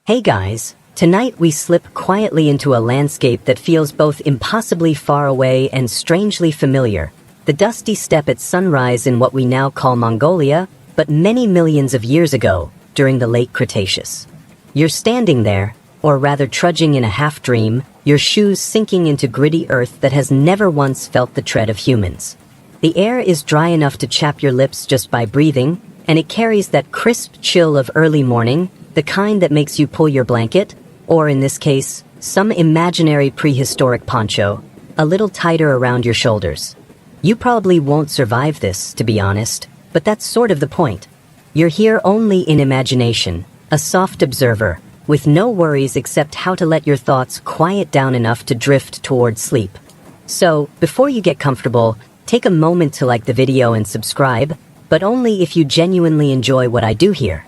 Hey guys, tonight we slip quietly into a landscape that feels both impossibly far away and strangely familiar. The dusty steppe at sunrise in what we now call Mongolia, but many millions of years ago, during the Late Cretaceous. You're standing there, or rather trudging in a half-dream, your shoes sinking into gritty earth that has never once felt the tread of humans. The air is dry enough to chap your lips just by breathing, and it carries that crisp chill of early morning, the kind that makes you pull your blanket, or in this case, some imaginary prehistoric poncho, a little tighter around your shoulders. You probably won't survive this, to be honest, but that's sort of the point. You're here only in imagination, a soft observer, with no worries except how to let your thoughts quiet down enough to drift toward sleep. So, before you get comfortable, take a moment to like the video and subscribe, but only if you genuinely enjoy what I do here.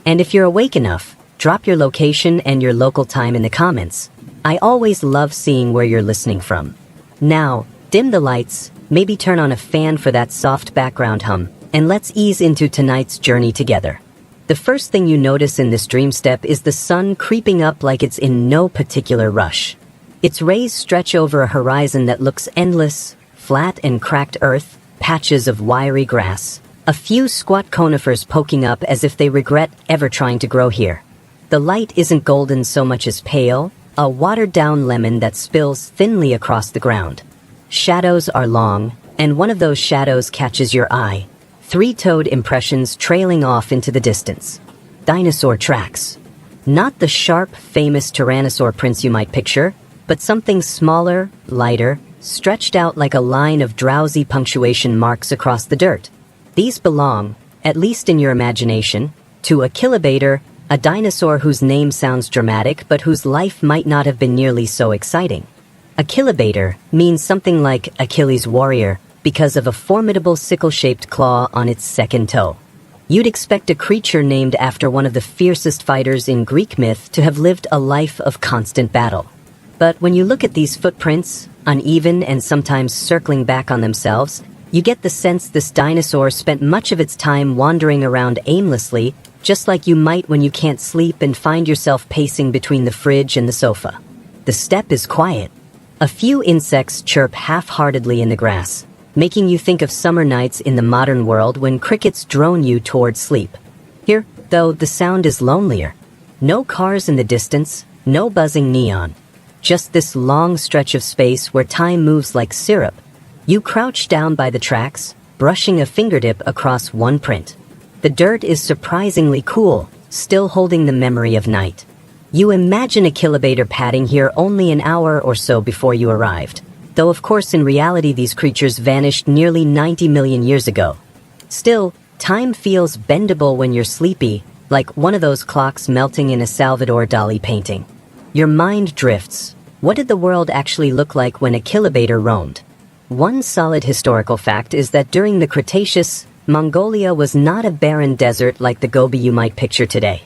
And if you're awake enough, drop your location and your local time in the comments. I always love seeing where you're listening from. Now, dim the lights, maybe turn on a fan for that soft background hum, and let's ease into tonight's journey together. The first thing you notice in this dream step is the sun creeping up like it's in no particular rush. Its rays stretch over a horizon that looks endless, flat and cracked earth, patches of wiry grass, a few squat conifers poking up as if they regret ever trying to grow here. The light isn't golden so much as pale, a watered-down lemon that spills thinly across the ground. Shadows are long, and one of those shadows catches your eye. Three-toed impressions trailing off into the distance. Dinosaur tracks. Not the sharp, famous Tyrannosaur prints you might picture, but something smaller, lighter, stretched out like a line of drowsy punctuation marks across the dirt. These belong, at least in your imagination, to Achillobator, a dinosaur whose name sounds dramatic but whose life might not have been nearly so exciting. Achillobator means something like Achilles' warrior because of a formidable sickle-shaped claw on its second toe. You'd expect a creature named after one of the fiercest fighters in Greek myth to have lived a life of constant battle. But when you look at these footprints, uneven and sometimes circling back on themselves, you get the sense this dinosaur spent much of its time wandering around aimlessly, just like you might when you can't sleep and find yourself pacing between the fridge and the sofa. The steppe is quiet. A few insects chirp half-heartedly in the grass, making you think of summer nights in the modern world when crickets drone you toward sleep. Here, though, the sound is lonelier. No cars in the distance, no buzzing neon. Just this long stretch of space where time moves like syrup. You crouch down by the tracks, brushing a fingertip across one print. The dirt is surprisingly cool, still holding the memory of night. You imagine Achillobator padding here only an hour or so before you arrived, though of course in reality these creatures vanished nearly 90 million years ago. Still, time feels bendable when you're sleepy, like one of those clocks melting in a Salvador Dali painting. Your mind drifts. What did the world actually look like when Achillobator roamed? One solid historical fact is that during the Cretaceous, Mongolia was not a barren desert like the Gobi you might picture today.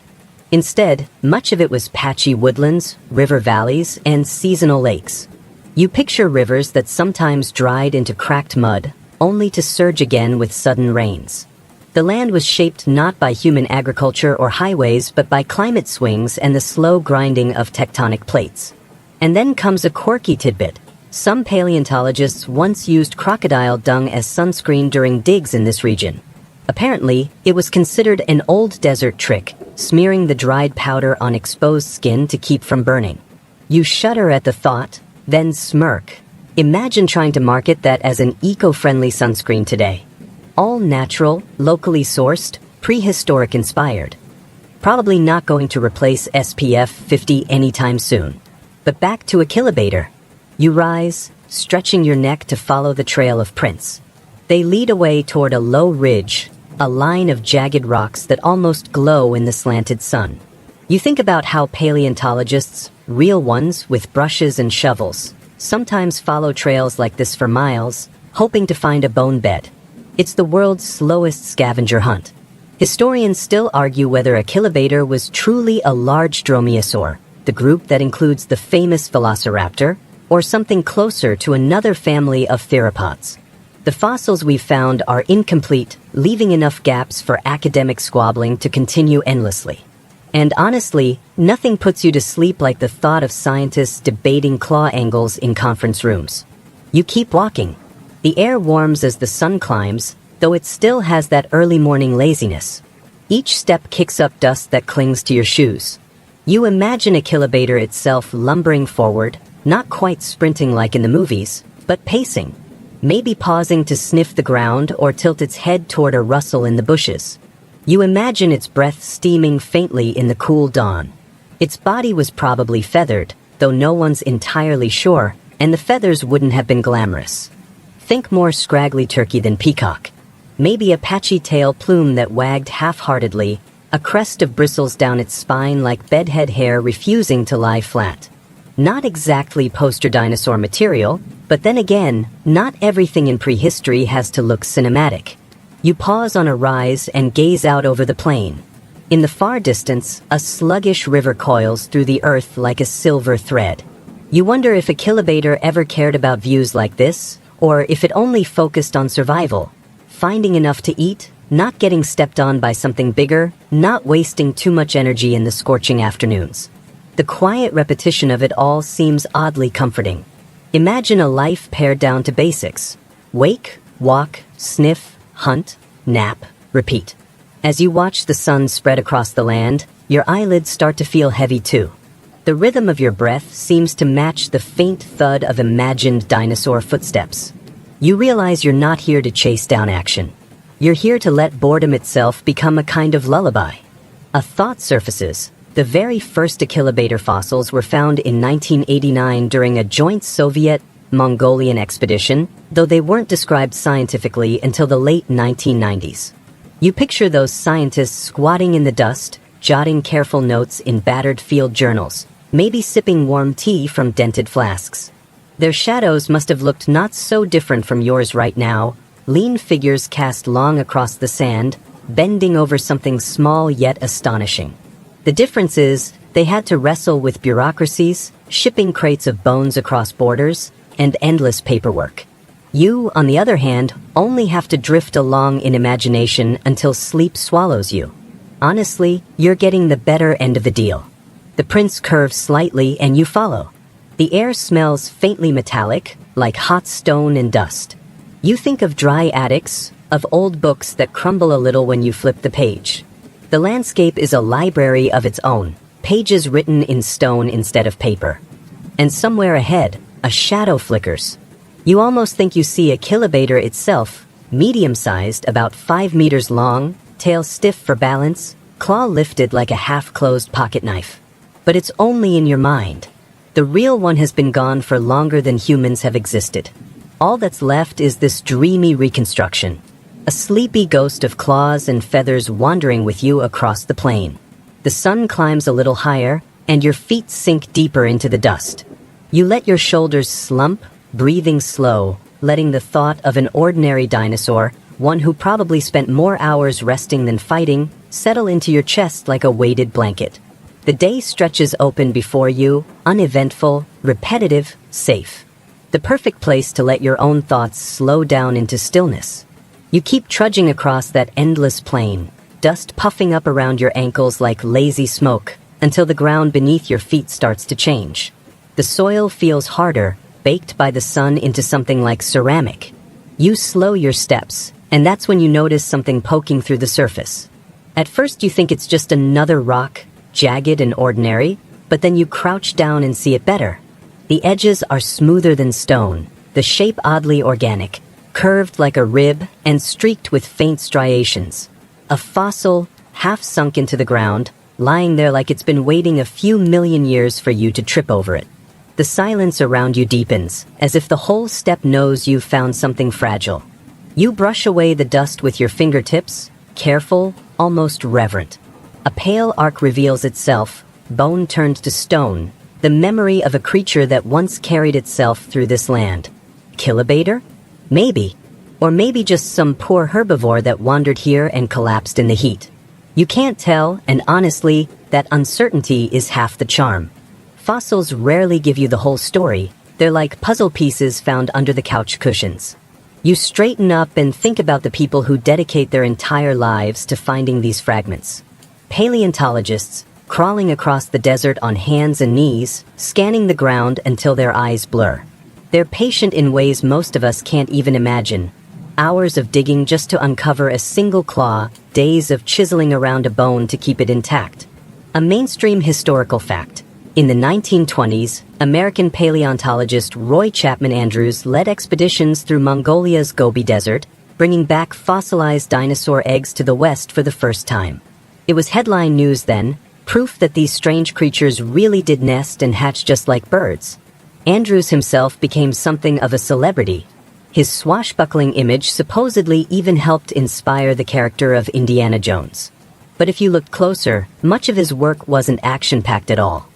Instead, much of it was patchy woodlands, river valleys, and seasonal lakes. You picture rivers that sometimes dried into cracked mud, only to surge again with sudden rains. The land was shaped not by human agriculture or highways, but by climate swings and the slow grinding of tectonic plates. And then comes a quirky tidbit. Some paleontologists once used crocodile dung as sunscreen during digs in this region. Apparently, it was considered an old desert trick, smearing the dried powder on exposed skin to keep from burning. You shudder at the thought, then smirk. Imagine trying to market that as an eco-friendly sunscreen today. All natural, locally sourced, prehistoric inspired. Probably not going to replace SPF 50 anytime soon. But back to Achillobator. You rise, stretching your neck to follow the trail of prints. They lead away toward a low ridge, a line of jagged rocks that almost glow in the slanted sun. You think about how paleontologists, real ones with brushes and shovels, sometimes follow trails like this for miles, hoping to find a bone bed. It's the world's slowest scavenger hunt. Historians still argue whether Achillobator was truly a large dromaeosaur, the group that includes the famous velociraptor, or something closer to another family of theropods. The fossils we've found are incomplete, leaving enough gaps for academic squabbling to continue endlessly. And honestly, nothing puts you to sleep like the thought of scientists debating claw angles in conference rooms. You keep walking. The air warms as the sun climbs, though it still has that early morning laziness. Each step kicks up dust that clings to your shoes. You imagine Achillobator itself lumbering forward, not quite sprinting like in the movies, but pacing. Maybe pausing to sniff the ground or tilt its head toward a rustle in the bushes. You imagine its breath steaming faintly in the cool dawn. Its body was probably feathered, though no one's entirely sure, and the feathers wouldn't have been glamorous. Think more scraggly turkey than peacock. Maybe a patchy tail plume that wagged half-heartedly, a crest of bristles down its spine like bedhead hair refusing to lie flat. Not exactly poster dinosaur material, but then again, not everything in prehistory has to look cinematic. You pause on a rise and gaze out over the plain. In the far distance, a sluggish river coils through the earth like a silver thread. You wonder if Achillobator ever cared about views like this, or if it only focused on survival. Finding enough to eat, not getting stepped on by something bigger, not wasting too much energy in the scorching afternoons. The quiet repetition of it all seems oddly comforting. Imagine a life pared down to basics. Wake, walk, sniff, hunt, nap, repeat. As you watch the sun spread across the land, your eyelids start to feel heavy too. The rhythm of your breath seems to match the faint thud of imagined dinosaur footsteps. You realize you're not here to chase down action. You're here to let boredom itself become a kind of lullaby. A thought surfaces. The very first Achillobator fossils were found in 1989 during a joint Soviet-Mongolian expedition, though they weren't described scientifically until the late 1990s. You picture those scientists squatting in the dust, jotting careful notes in battered field journals, maybe sipping warm tea from dented flasks. Their shadows must have looked not so different from yours right now, lean figures cast long across the sand, bending over something small yet astonishing. The difference is, they had to wrestle with bureaucracies, shipping crates of bones across borders, and endless paperwork. You, on the other hand, only have to drift along in imagination until sleep swallows you. Honestly, you're getting the better end of the deal. The prints curve slightly and you follow. The air smells faintly metallic, like hot stone and dust. You think of dry attics, of old books that crumble a little when you flip the page. The landscape is a library of its own, pages written in stone instead of paper. And somewhere ahead, a shadow flickers. You almost think you see Achillobator itself, medium-sized, about 5 meters long, tail stiff for balance, claw lifted like a half-closed pocket knife. But it's only in your mind. The real one has been gone for longer than humans have existed. All that's left is this dreamy reconstruction. A sleepy ghost of claws and feathers wandering with you across the plain. The sun climbs a little higher, and your feet sink deeper into the dust. You let your shoulders slump, breathing slow, letting the thought of an ordinary dinosaur, one who probably spent more hours resting than fighting, settle into your chest like a weighted blanket. The day stretches open before you, uneventful, repetitive, safe. The perfect place to let your own thoughts slow down into stillness. You keep trudging across that endless plain, dust puffing up around your ankles like lazy smoke, until the ground beneath your feet starts to change. The soil feels harder, baked by the sun into something like ceramic. You slow your steps, and that's when you notice something poking through the surface. At first you think it's just another rock, jagged and ordinary, but then you crouch down and see it better. The edges are smoother than stone, the shape oddly organic, curved like a rib and streaked with faint striations. A fossil, half sunk into the ground, lying there like it's been waiting a few million years for you to trip over it. The silence around you deepens, as if the whole steppe knows you've found something fragile. You brush away the dust with your fingertips, careful, almost reverent. A pale arc reveals itself, bone turned to stone, the memory of a creature that once carried itself through this land. Achillobator? Maybe. Or maybe just some poor herbivore that wandered here and collapsed in the heat. You can't tell, and honestly, that uncertainty is half the charm. Fossils rarely give you the whole story. They're like puzzle pieces found under the couch cushions. You straighten up and think about the people who dedicate their entire lives to finding these fragments. Paleontologists, crawling across the desert on hands and knees, scanning the ground until their eyes blur. They're patient in ways most of us can't even imagine. Hours of digging just to uncover a single claw, days of chiseling around a bone to keep it intact. A mainstream historical fact. In the 1920s, American paleontologist Roy Chapman Andrews led expeditions through Mongolia's Gobi Desert, bringing back fossilized dinosaur eggs to the West for the first time. It was headline news then, proof that these strange creatures really did nest and hatch just like birds. Andrews himself became something of a celebrity. His swashbuckling image supposedly even helped inspire the character of Indiana Jones. But if you looked closer, much of his work wasn't action-packed at all.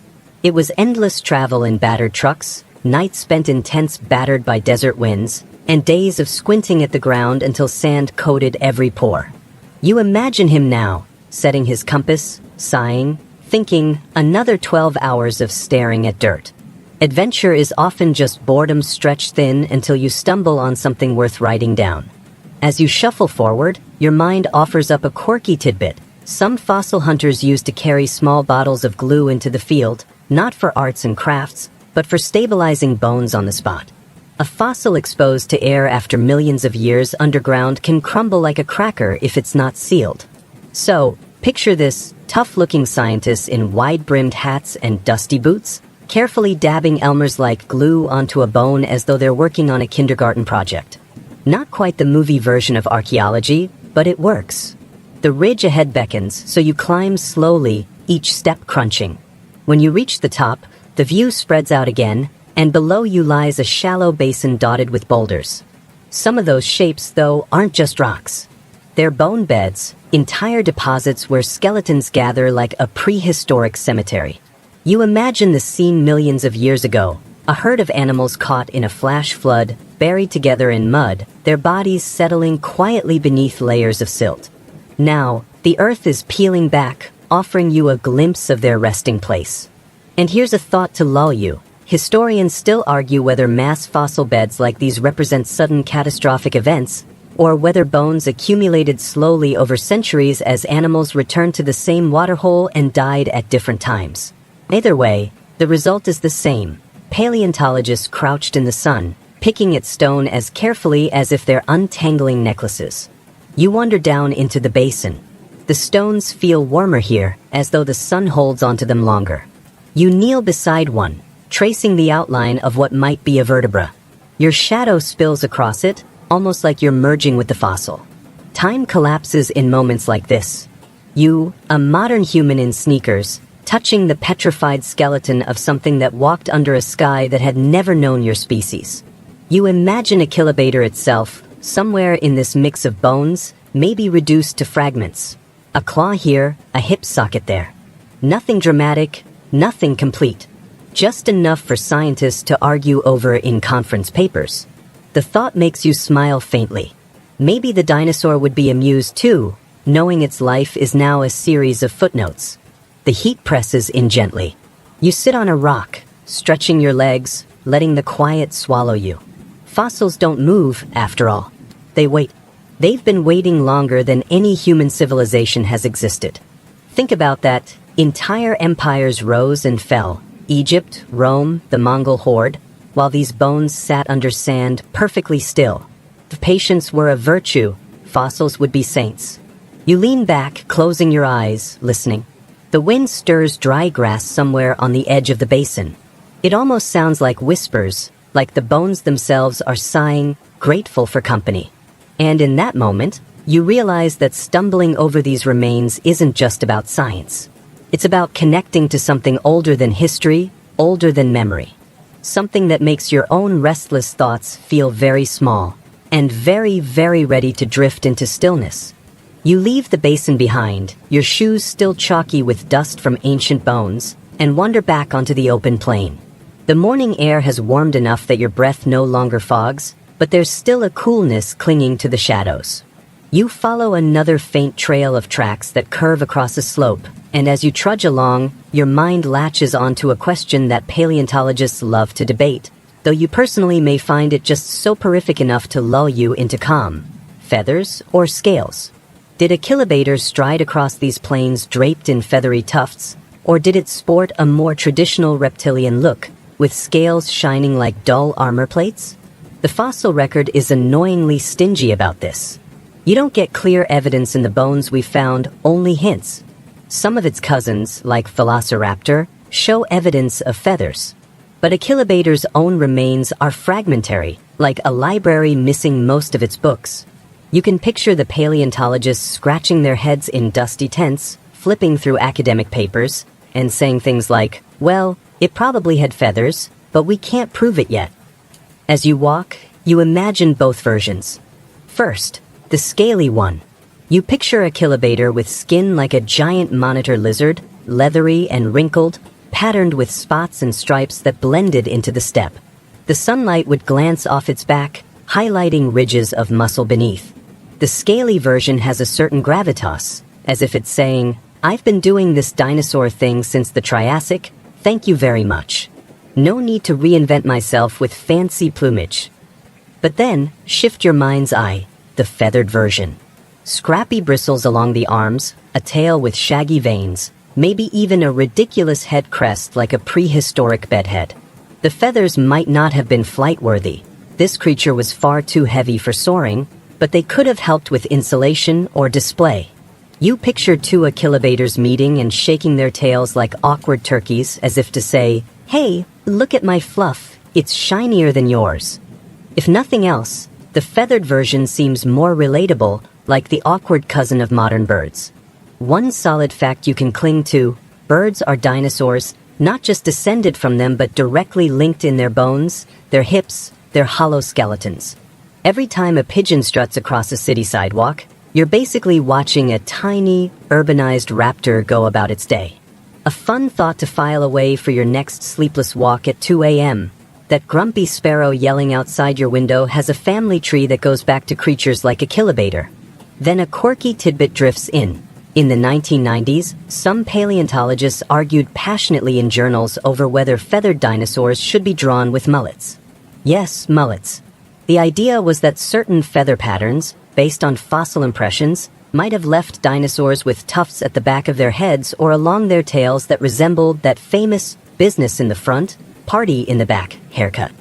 It was endless travel in battered trucks, nights spent in tents battered by desert winds, and days of squinting at the ground until sand coated every pore. You imagine him now, setting his compass, sighing, thinking, another 12 hours of staring at dirt. Adventure is often just boredom stretched thin until you stumble on something worth writing down. As you shuffle forward, your mind offers up a quirky tidbit. Some fossil hunters used to carry small bottles of glue into the field, not for arts and crafts, but for stabilizing bones on the spot. A fossil exposed to air after millions of years underground can crumble like a cracker if it's not sealed. So, picture this, tough-looking scientists in wide-brimmed hats and dusty boots, carefully dabbing Elmer's-like glue onto a bone as though they're working on a kindergarten project. Not quite the movie version of archaeology, but it works. The ridge ahead beckons, so you climb slowly, each step crunching. When you reach the top, the view spreads out again, and below you lies a shallow basin dotted with boulders. Some of those shapes, though, aren't just rocks. They're bone beds, entire deposits where skeletons gather like a prehistoric cemetery. You imagine the scene millions of years ago, a herd of animals caught in a flash flood, buried together in mud, their bodies settling quietly beneath layers of silt. Now, the earth is peeling back, offering you a glimpse of their resting place. And here's a thought to lull you. Historians still argue whether mass fossil beds like these represent sudden catastrophic events, or whether bones accumulated slowly over centuries as animals returned to the same waterhole and died at different times. Either way, the result is the same. Paleontologists crouched in the sun, picking at stone as carefully as if they're untangling necklaces. You wander down into the basin. The stones feel warmer here, as though the sun holds onto them longer. You kneel beside one, tracing the outline of what might be a vertebra. Your shadow spills across it, almost like you're merging with the fossil. Time collapses in moments like this. You, a modern human in sneakers, touching the petrified skeleton of something that walked under a sky that had never known your species. You imagine Achillobator itself, somewhere in this mix of bones, maybe reduced to fragments. A claw here, a hip socket there. Nothing dramatic, nothing complete. Just enough for scientists to argue over in conference papers. The thought makes you smile faintly. Maybe the dinosaur would be amused too, knowing its life is now a series of footnotes. The heat presses in gently. You sit on a rock, stretching your legs, letting the quiet swallow you. Fossils don't move, after all. They wait. They've been waiting longer than any human civilization has existed. Think about that. Entire empires rose and fell. Egypt, Rome, the Mongol horde, while these bones sat under sand, perfectly still. If patience were a virtue, fossils would be saints. You lean back, closing your eyes, listening. The wind stirs dry grass somewhere on the edge of the basin. It almost sounds like whispers, like the bones themselves are sighing, grateful for company. And in that moment, you realize that stumbling over these remains isn't just about science. It's about connecting to something older than history, older than memory. Something that makes your own restless thoughts feel very small, and very, very ready to drift into stillness. You leave the basin behind, your shoes still chalky with dust from ancient bones, and wander back onto the open plain. The morning air has warmed enough that your breath no longer fogs, but there's still a coolness clinging to the shadows. You follow another faint trail of tracks that curve across a slope, and as you trudge along, your mind latches onto a question that paleontologists love to debate, though you personally may find it just soporific enough to lull you into calm. Feathers or scales? Did Achillobator stride across these plains draped in feathery tufts, Or did it sport a more traditional reptilian look, with scales shining like dull armor plates? The fossil record is annoyingly stingy about this. You don't get clear evidence in the bones we found, only hints. Some of its cousins, like Velociraptor, show evidence of feathers. But Achillobator's own remains are fragmentary, like a library missing most of its books. You can picture the paleontologists scratching their heads in dusty tents, flipping through academic papers, and saying things like, well, it probably had feathers, but we can't prove it yet. As you walk, you imagine both versions. First, the scaly one. You picture Achillobator with skin like a giant monitor lizard, leathery and wrinkled, patterned with spots and stripes that blended into the step. The sunlight would glance off its back, highlighting ridges of muscle beneath. The scaly version has a certain gravitas, as if it's saying, I've been doing this dinosaur thing since the Triassic, thank you very much. No need to reinvent myself with fancy plumage. But then, shift your mind's eye, the feathered version. Scrappy bristles along the arms, a tail with shaggy veins, maybe even a ridiculous head crest like a prehistoric bedhead. The feathers might not have been flight-worthy. This creature was far too heavy for soaring, but they could have helped with insulation or display. You picture two Achillobators meeting and shaking their tails like awkward turkeys as if to say, hey, look at my fluff, it's shinier than yours. If nothing else, the feathered version seems more relatable, like the awkward cousin of modern birds. One solid fact you can cling to, birds are dinosaurs, not just descended from them but directly linked in their bones, their hips, their hollow skeletons. Every time a pigeon struts across a city sidewalk, you're basically watching a tiny, urbanized raptor go about its day. A fun thought to file away for your next sleepless walk at 2 a.m. That grumpy sparrow yelling outside your window has a family tree that goes back to creatures like Achillobator. Then a quirky tidbit drifts in. In the 1990s, some paleontologists argued passionately in journals over whether feathered dinosaurs should be drawn with mullets. Yes, mullets. The idea was that certain feather patterns, based on fossil impressions, might have left dinosaurs with tufts at the back of their heads or along their tails that resembled that famous business in the front, party in the back haircut.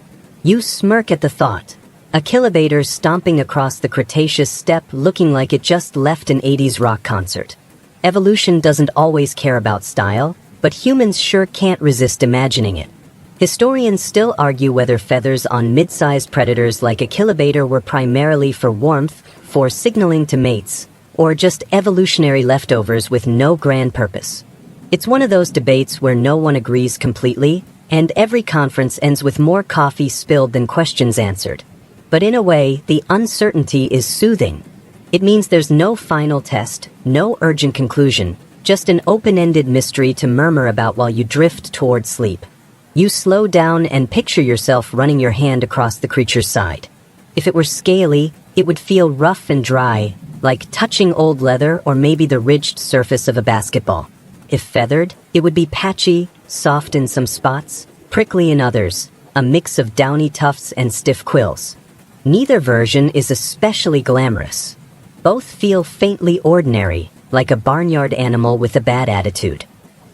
You smirk at the thought. Achillobator stomping across the Cretaceous steppe looking like it just left an 80s rock concert. Evolution doesn't always care about style, but humans sure can't resist imagining it. Historians still argue whether feathers on mid-sized predators like Achillobator were primarily for warmth, for signaling to mates, or just evolutionary leftovers with no grand purpose. It's one of those debates where no one agrees completely, and every conference ends with more coffee spilled than questions answered. But in a way, the uncertainty is soothing. It means there's no final test, no urgent conclusion, just an open-ended mystery to murmur about while you drift toward sleep. You slow down and picture yourself running your hand across the creature's side. If it were scaly, it would feel rough and dry, like touching old leather or maybe the ridged surface of a basketball. If feathered, it would be patchy, soft in some spots, prickly in others, a mix of downy tufts and stiff quills. Neither version is especially glamorous. Both feel faintly ordinary, like a barnyard animal with a bad attitude.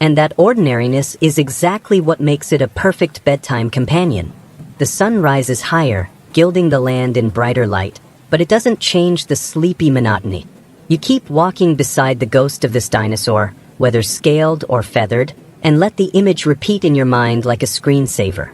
And that ordinariness is exactly what makes it a perfect bedtime companion. The sun rises higher, gilding the land in brighter light, but it doesn't change the sleepy monotony. You keep walking beside the ghost of this dinosaur, whether scaled or feathered, and let the image repeat in your mind like a screensaver.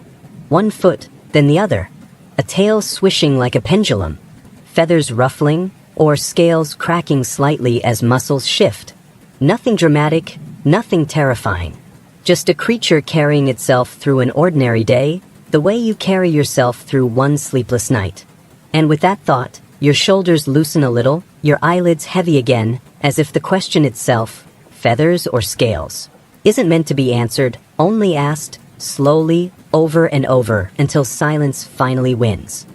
One foot, then the other. A tail swishing like a pendulum. Feathers ruffling, or scales cracking slightly as muscles shift. Nothing dramatic, nothing terrifying. Just a creature carrying itself through an ordinary day, the way you carry yourself through one sleepless night. And with that thought, your shoulders loosen a little, your eyelids heavy again, as if the question itself, feathers or scales, isn't meant to be answered, only asked, slowly, over and over, until silence finally wins.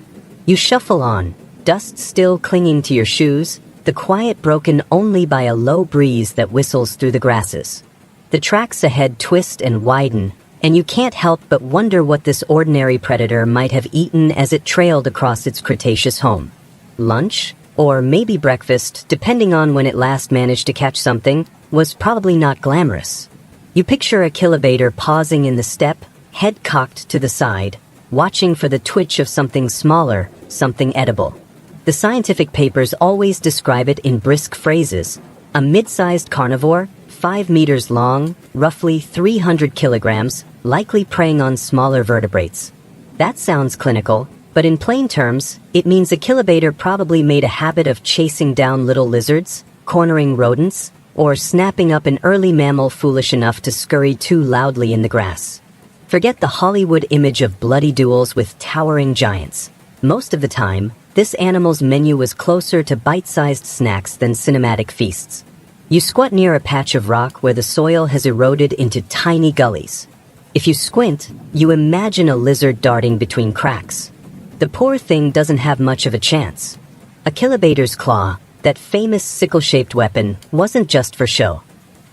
You shuffle on, dust still clinging to your shoes, the quiet broken only by a low breeze that whistles through the grasses. The tracks ahead twist and widen, and you can't help but wonder what this ordinary predator might have eaten as it trailed across its Cretaceous home. Lunch, or maybe breakfast, depending on when it last managed to catch something, was probably not glamorous. You picture Achillobator pausing in the steppe, head cocked to the side, watching for the twitch of something smaller, something edible. The scientific papers always describe it in brisk phrases: a mid-sized carnivore, 5 meters long, roughly 300 kilograms, likely preying on smaller vertebrates. That sounds clinical, but in plain terms, it means Achillobator probably made a habit of chasing down little lizards, cornering rodents, or snapping up an early mammal foolish enough to scurry too loudly in the grass. Forget the Hollywood image of bloody duels with towering giants. Most of the time, this animal's menu was closer to bite-sized snacks than cinematic feasts. You squat near a patch of rock where the soil has eroded into tiny gullies. If you squint, you imagine a lizard darting between cracks. The poor thing doesn't have much of a chance. Achillobator's claw, that famous sickle-shaped weapon, wasn't just for show.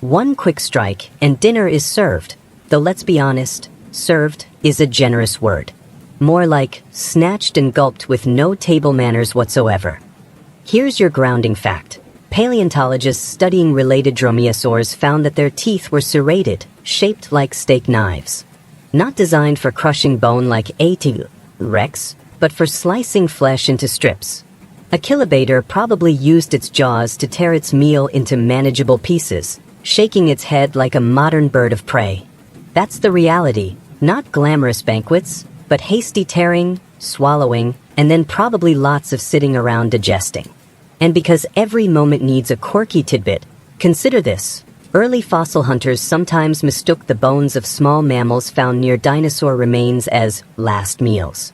One quick strike and dinner is served, though let's be honest, served is a generous word. More like snatched and gulped with no table manners whatsoever. Here's your grounding fact. Paleontologists studying related dromaeosaurs found that their teeth were serrated, shaped like steak knives. Not designed for crushing bone like Rex, but for slicing flesh into strips. Achillobator probably used its jaws to tear its meal into manageable pieces, shaking its head like a modern bird of prey. That's the reality, not glamorous banquets, but hasty tearing, swallowing, and then probably lots of sitting around digesting. And because every moment needs a quirky tidbit, consider this. Early fossil hunters sometimes mistook the bones of small mammals found near dinosaur remains as last meals.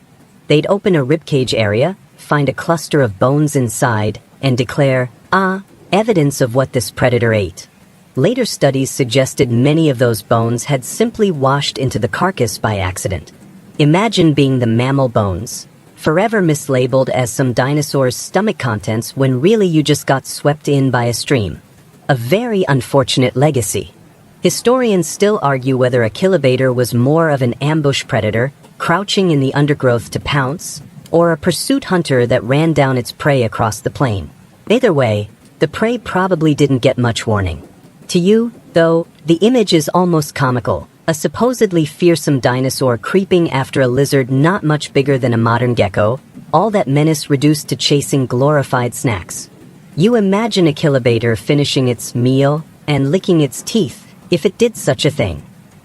They'd open a ribcage area, find a cluster of bones inside, and declare, evidence of what this predator ate. Later studies suggested many of those bones had simply washed into the carcass by accident. Imagine being the mammal bones, forever mislabeled as some dinosaur's stomach contents when really you just got swept in by a stream. A very unfortunate legacy. Historians still argue whether Achillobator was more of an ambush predator, crouching in the undergrowth to pounce, or a pursuit hunter that ran down its prey across the plain. Either way, the prey probably didn't get much warning. To you, though, the image is almost comical. A supposedly fearsome dinosaur creeping after a lizard not much bigger than a modern gecko, all that menace reduced to chasing glorified snacks. You imagine Achillobator finishing its meal and licking its teeth, if it did such a thing.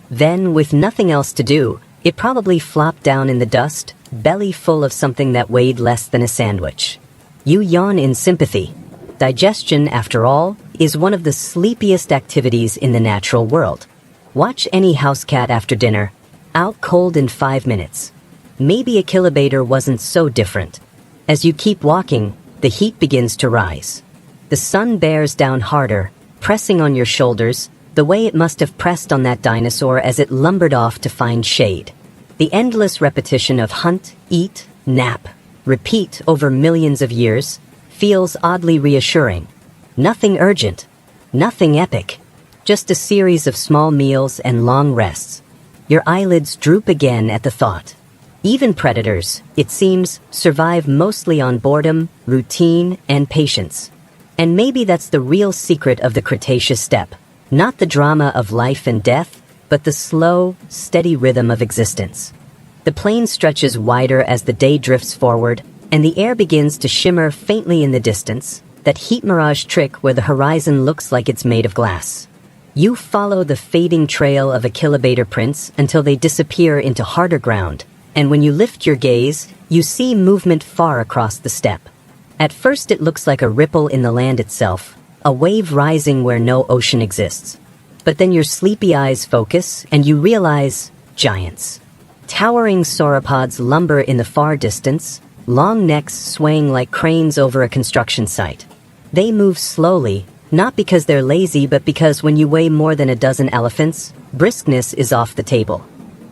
Then, with nothing else to do, it probably flopped down in the dust, belly full of something that weighed less than a sandwich. You yawn in sympathy. Digestion, after all, is one of the sleepiest activities in the natural world. Watch any house cat after dinner, out cold in 5 minutes. Maybe Achillobator wasn't so different. As you keep walking, the heat begins to rise. The sun bears down harder, pressing on your shoulders, the way it must have pressed on that dinosaur as it lumbered off to find shade. The endless repetition of hunt, eat, nap, repeat over millions of years feels oddly reassuring. Nothing urgent, nothing epic. Just a series of small meals and long rests. Your eyelids droop again at the thought. Even predators, it seems, survive mostly on boredom, routine, and patience. And maybe that's the real secret of the Cretaceous steppe. Not the drama of life and death, but the slow, steady rhythm of existence. The plain stretches wider as the day drifts forward, and the air begins to shimmer faintly in the distance, that heat mirage trick where the horizon looks like it's made of glass. You follow the fading trail of Achillobator prints until they disappear into harder ground, and when you lift your gaze, you see movement far across the steppe. At first it looks like a ripple in the land itself, a wave rising where no ocean exists. But then your sleepy eyes focus, and you realize giants. Towering sauropods lumber in the far distance, long necks swaying like cranes over a construction site. They move slowly, not because they're lazy, but because when you weigh more than a dozen elephants, briskness is off the table.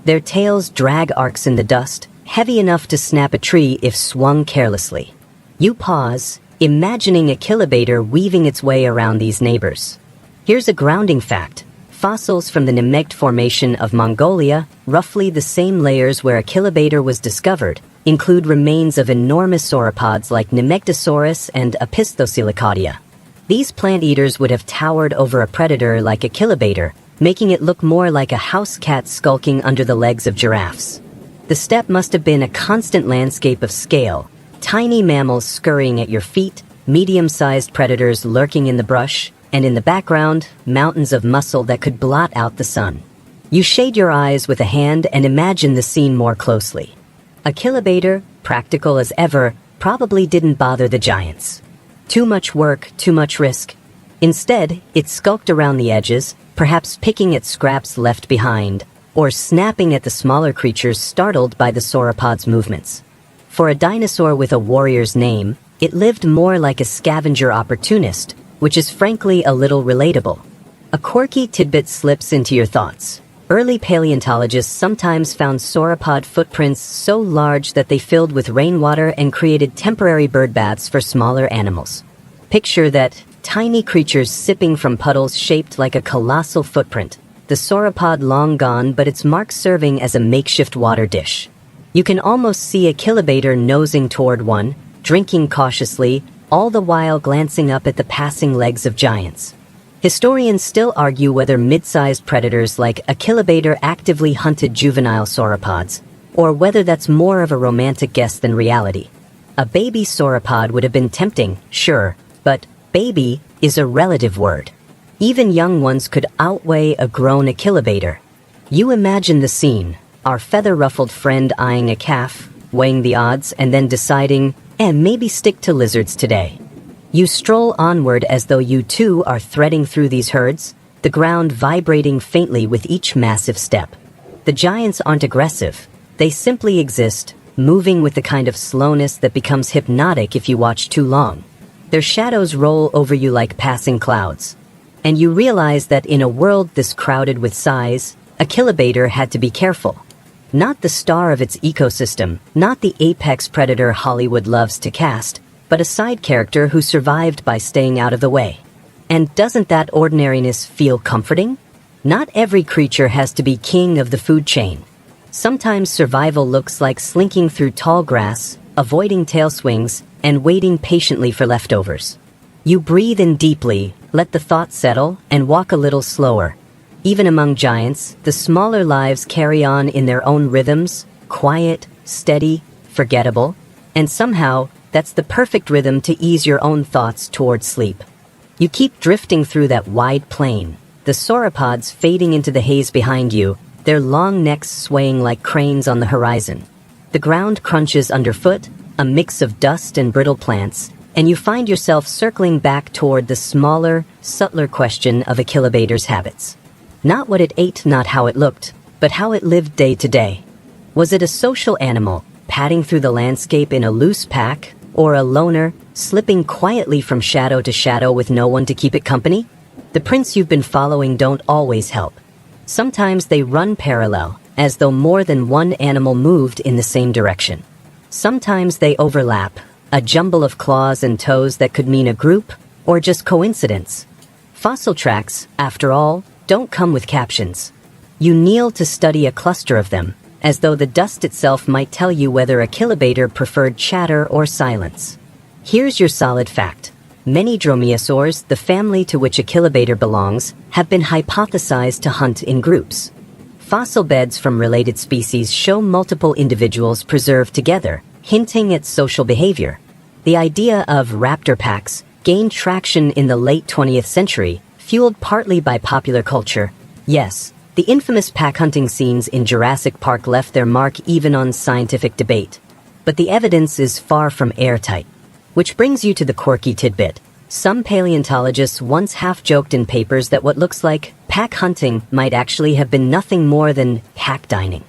Their tails drag arcs in the dust, heavy enough to snap a tree if swung carelessly. You pause, imagining Achillobator weaving its way around these neighbors. Here's a grounding fact. Fossils from the Nemegt Formation of Mongolia, roughly the same layers where Achillobator was discovered, include remains of enormous sauropods like Nemegtosaurus and Opisthocoelicaudia. These plant eaters would have towered over a predator like Achillobator, making it look more like a house cat skulking under the legs of giraffes. The steppe must have been a constant landscape of scale, tiny mammals scurrying at your feet, medium-sized predators lurking in the brush, and in the background, mountains of muscle that could blot out the sun. You shade your eyes with a hand and imagine the scene more closely. Achillobator, practical as ever, probably didn't bother the giants. Too much work, too much risk. Instead, it skulked around the edges, perhaps picking at scraps left behind, or snapping at the smaller creatures startled by the sauropod's movements. For a dinosaur with a warrior's name, it lived more like a scavenger opportunist, which is frankly a little relatable. A quirky tidbit slips into your thoughts. Early paleontologists sometimes found sauropod footprints so large that they filled with rainwater and created temporary bird baths for smaller animals. Picture that, tiny creatures sipping from puddles shaped like a colossal footprint. The sauropod long gone, but its mark serving as a makeshift water dish. You can almost see Achillobator nosing toward one, drinking cautiously, all the while glancing up at the passing legs of giants. Historians still argue whether mid-sized predators like Achillobator actively hunted juvenile sauropods, or whether that's more of a romantic guess than reality. A baby sauropod would have been tempting, sure, but baby is a relative word. Even young ones could outweigh a grown Achillobator. You imagine the scene, our feather-ruffled friend eyeing a calf, weighing the odds, and then deciding, maybe stick to lizards today. You stroll onward as though you too are threading through these herds, the ground vibrating faintly with each massive step. The giants aren't aggressive. They simply exist, moving with the kind of slowness that becomes hypnotic if you watch too long. Their shadows roll over you like passing clouds. And you realize that in a world this crowded with size, Achillobator had to be careful. Not the star of its ecosystem, not the apex predator Hollywood loves to cast, but a side character who survived by staying out of the way. And doesn't that ordinariness feel comforting? Not every creature has to be king of the food chain. Sometimes survival looks like slinking through tall grass, avoiding tail swings, and waiting patiently for leftovers. You breathe in deeply, let the thoughts settle, and walk a little slower. Even among giants, the smaller lives carry on in their own rhythms, quiet, steady, forgettable, and somehow, that's the perfect rhythm to ease your own thoughts toward sleep. You keep drifting through that wide plain, the sauropods fading into the haze behind you, their long necks swaying like cranes on the horizon. The ground crunches underfoot, a mix of dust and brittle plants, and you find yourself circling back toward the smaller, subtler question of Achillobator's habits. Not what it ate, not how it looked, but how it lived day to day. Was it a social animal, padding through the landscape in a loose pack, or a loner, slipping quietly from shadow to shadow with no one to keep it company? The prints you've been following don't always help. Sometimes they run parallel, as though more than one animal moved in the same direction. Sometimes they overlap, a jumble of claws and toes that could mean a group, or just coincidence. Fossil tracks, after all, don't come with captions. You kneel to study a cluster of them, as though the dust itself might tell you whether Achillobator preferred chatter or silence. Here's your solid fact. Many dromaeosaurs, the family to which Achillobator belongs, have been hypothesized to hunt in groups. Fossil beds from related species show multiple individuals preserved together, hinting at social behavior. The idea of raptor packs gained traction in the late 20th century, fueled partly by popular culture. Yes, the infamous pack hunting scenes in Jurassic Park left their mark even on scientific debate. But the evidence is far from airtight. Which brings you to the quirky tidbit. Some paleontologists once half-joked in papers that what looks like pack hunting might actually have been nothing more than pack dining.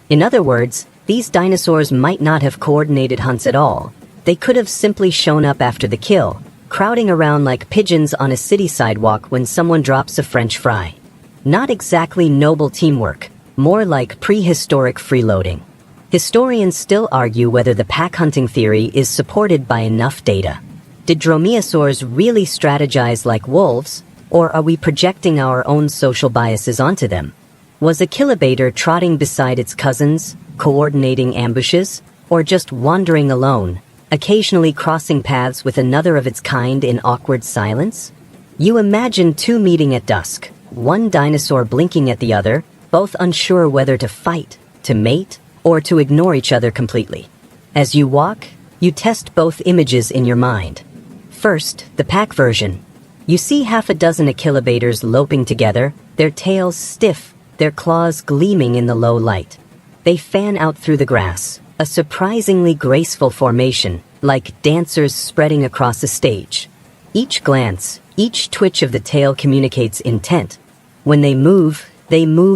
In other words, these dinosaurs might not have coordinated hunts at all. They could have simply shown up after the kill, crowding around like pigeons on a city sidewalk when someone drops a French fry. Not exactly noble teamwork, more like prehistoric freeloading. Historians still argue whether the pack hunting theory is supported by enough data. Did dromaeosaurs really strategize like wolves, or are we projecting our own social biases onto them? Was Achillobator trotting beside its cousins, coordinating ambushes, or just wandering alone, occasionally crossing paths with another of its kind in awkward silence? You imagine two meeting at dusk, one dinosaur blinking at the other, both unsure whether to fight, to mate, or to ignore each other completely. As you walk, you test both images in your mind. First, the pack version. You see half a dozen Achillobators loping together, their tails stiff, their claws gleaming in the low light. They fan out through the grass, a surprisingly graceful formation, like dancers spreading across a stage. Each glance, each twitch of the tail communicates intent. When they move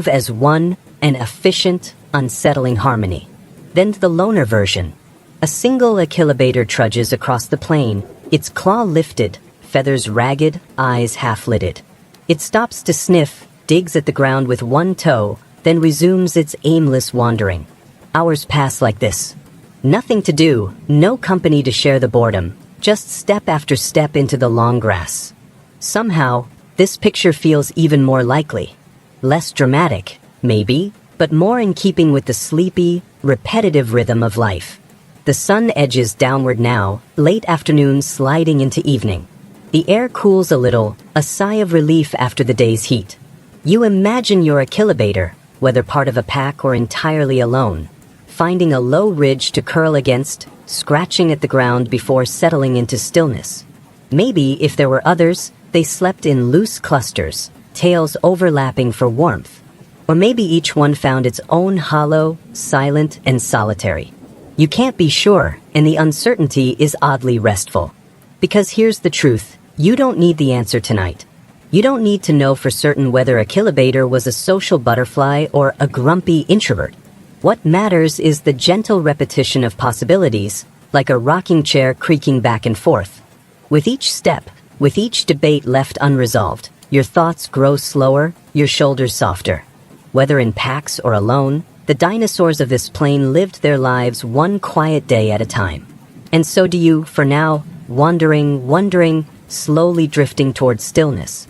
as one, an efficient, unsettling harmony. Then the loner version. A single Achillobator trudges across the plain, its claw lifted, feathers ragged, eyes half-lidded. It stops to sniff, digs at the ground with one toe, then resumes its aimless wandering. Hours pass like this. Nothing to do, no company to share the boredom, just step after step into the long grass. Somehow, this picture feels even more likely. Less dramatic, maybe, but more in keeping with the sleepy, repetitive rhythm of life. The sun edges downward now, late afternoon sliding into evening. The air cools a little, a sigh of relief after the day's heat. You imagine your Achillobator, whether part of a pack or entirely alone, finding a low ridge to curl against, scratching at the ground before settling into stillness. Maybe, if there were others, they slept in loose clusters, tails overlapping for warmth. Or maybe each one found its own hollow, silent, and solitary. You can't be sure, and the uncertainty is oddly restful. Because here's the truth, you don't need the answer tonight. You don't need to know for certain whether Achillobator was a social butterfly or a grumpy introvert. What matters is the gentle repetition of possibilities, like a rocking chair creaking back and forth. With each step, with each debate left unresolved, your thoughts grow slower, your shoulders softer. Whether in packs or alone, the dinosaurs of this plain lived their lives one quiet day at a time. And so do you, for now, wondering, slowly drifting towards stillness.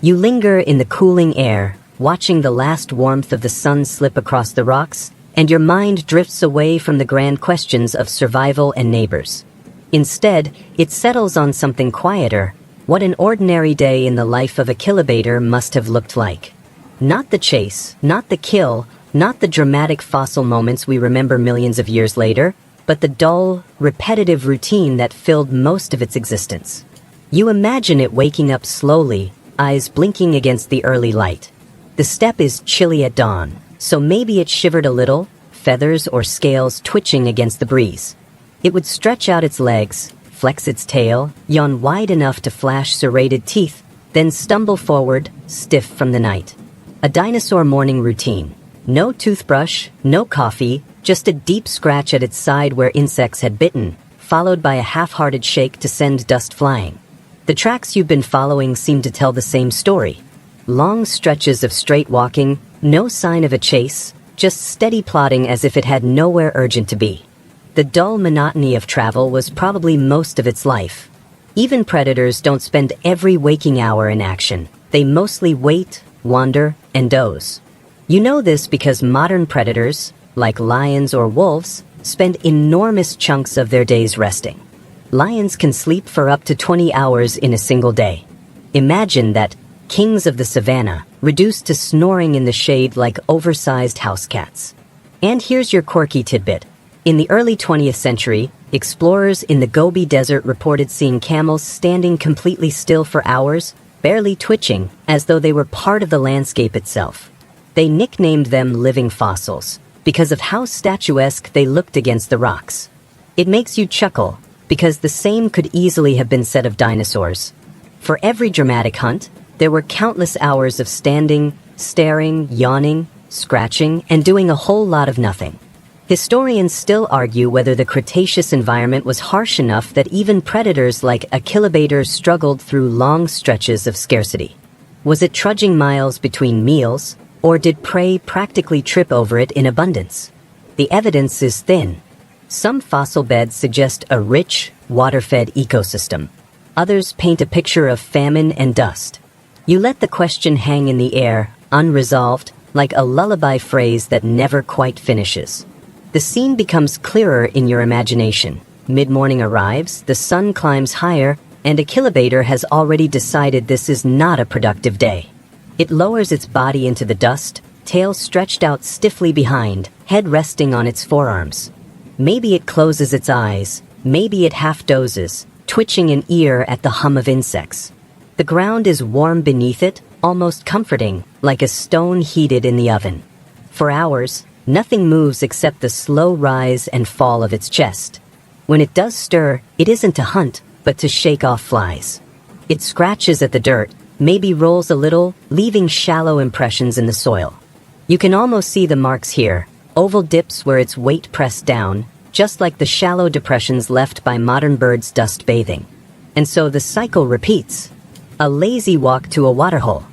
You linger in the cooling air, watching the last warmth of the sun slip across the rocks, and your mind drifts away from the grand questions of survival and neighbors. Instead, it settles on something quieter, what an ordinary day in the life of Achillobator must have looked like. Not the chase, not the kill, not the dramatic fossil moments we remember millions of years later, but the dull, repetitive routine that filled most of its existence. You imagine it waking up slowly, eyes blinking against the early light. The steppe is chilly at dawn, so maybe it shivered a little, feathers or scales twitching against the breeze. It would stretch out its legs, flex its tail, yawn wide enough to flash serrated teeth, then stumble forward, stiff from the night. A dinosaur morning routine. No toothbrush, no coffee, just a deep scratch at its side where insects had bitten, followed by a half-hearted shake to send dust flying. The tracks you've been following seem to tell the same story. Long stretches of straight walking, no sign of a chase, just steady plodding as if it had nowhere urgent to be. The dull monotony of travel was probably most of its life. Even predators don't spend every waking hour in action. They mostly wait, wander, and doze. You know this because modern predators, like lions or wolves, spend enormous chunks of their days resting. Lions can sleep for up to 20 hours in a single day. Imagine that, kings of the savannah, reduced to snoring in the shade like oversized house cats. And here's your quirky tidbit. In the early 20th century, explorers in the Gobi Desert reported seeing camels standing completely still for hours, barely twitching, as though they were part of the landscape itself. They nicknamed them living fossils, because of how statuesque they looked against the rocks. It makes you chuckle, because the same could easily have been said of dinosaurs. For every dramatic hunt, there were countless hours of standing, staring, yawning, scratching, and doing a whole lot of nothing. Historians still argue whether the Cretaceous environment was harsh enough that even predators like Achillobators struggled through long stretches of scarcity. Was it trudging miles between meals, or did prey practically trip over it in abundance? The evidence is thin. Some fossil beds suggest a rich, water-fed ecosystem. Others paint a picture of famine and dust. You let the question hang in the air, unresolved, like a lullaby phrase that never quite finishes. The scene becomes clearer in your imagination. Mid-morning arrives, the sun climbs higher, and Achillobator has already decided this is not a productive day. It lowers its body into the dust, tail stretched out stiffly behind, head resting on its forearms. Maybe it closes its eyes, maybe it half dozes, twitching an ear at the hum of insects. The ground is warm beneath it, almost comforting, like a stone heated in the oven. For hours, nothing moves except the slow rise and fall of its chest. When it does stir, it isn't to hunt, but to shake off flies. It scratches at the dirt, maybe rolls a little, leaving shallow impressions in the soil. You can almost see the marks here, oval dips where its weight pressed down, just like the shallow depressions left by modern birds dust bathing. And so the cycle repeats. A lazy walk to a waterhole.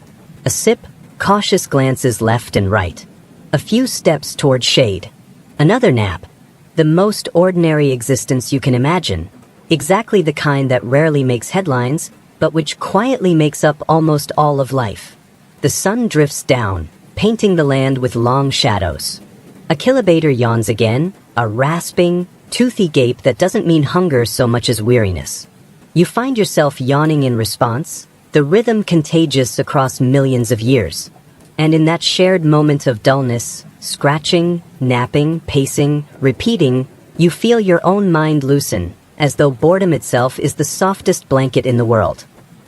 A sip, cautious glances left and right. A few steps toward shade. Another nap. The most ordinary existence you can imagine. Exactly the kind that rarely makes headlines, but which quietly makes up almost all of life. The sun drifts down, painting the land with long shadows. Achillobator yawns again, a rasping, toothy gape that doesn't mean hunger so much as weariness. You find yourself yawning in response, the rhythm contagious across millions of years. And in that shared moment of dullness, scratching, napping, pacing, repeating, you feel your own mind loosen, as though boredom itself is the softest blanket in the world.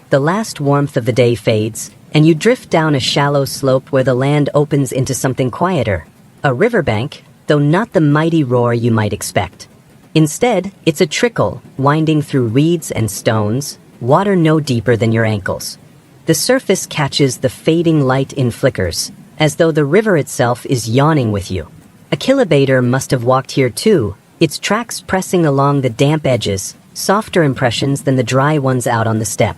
The last warmth of the day fades, and you drift down a shallow slope where the land opens into something quieter. A riverbank, though not the mighty roar you might expect. Instead, it's a trickle, winding through reeds and stones, water no deeper than your ankles. The surface catches the fading light in flickers, as though the river itself is yawning with you. Achillobator must have walked here too, its tracks pressing along the damp edges, softer impressions than the dry ones out on the step.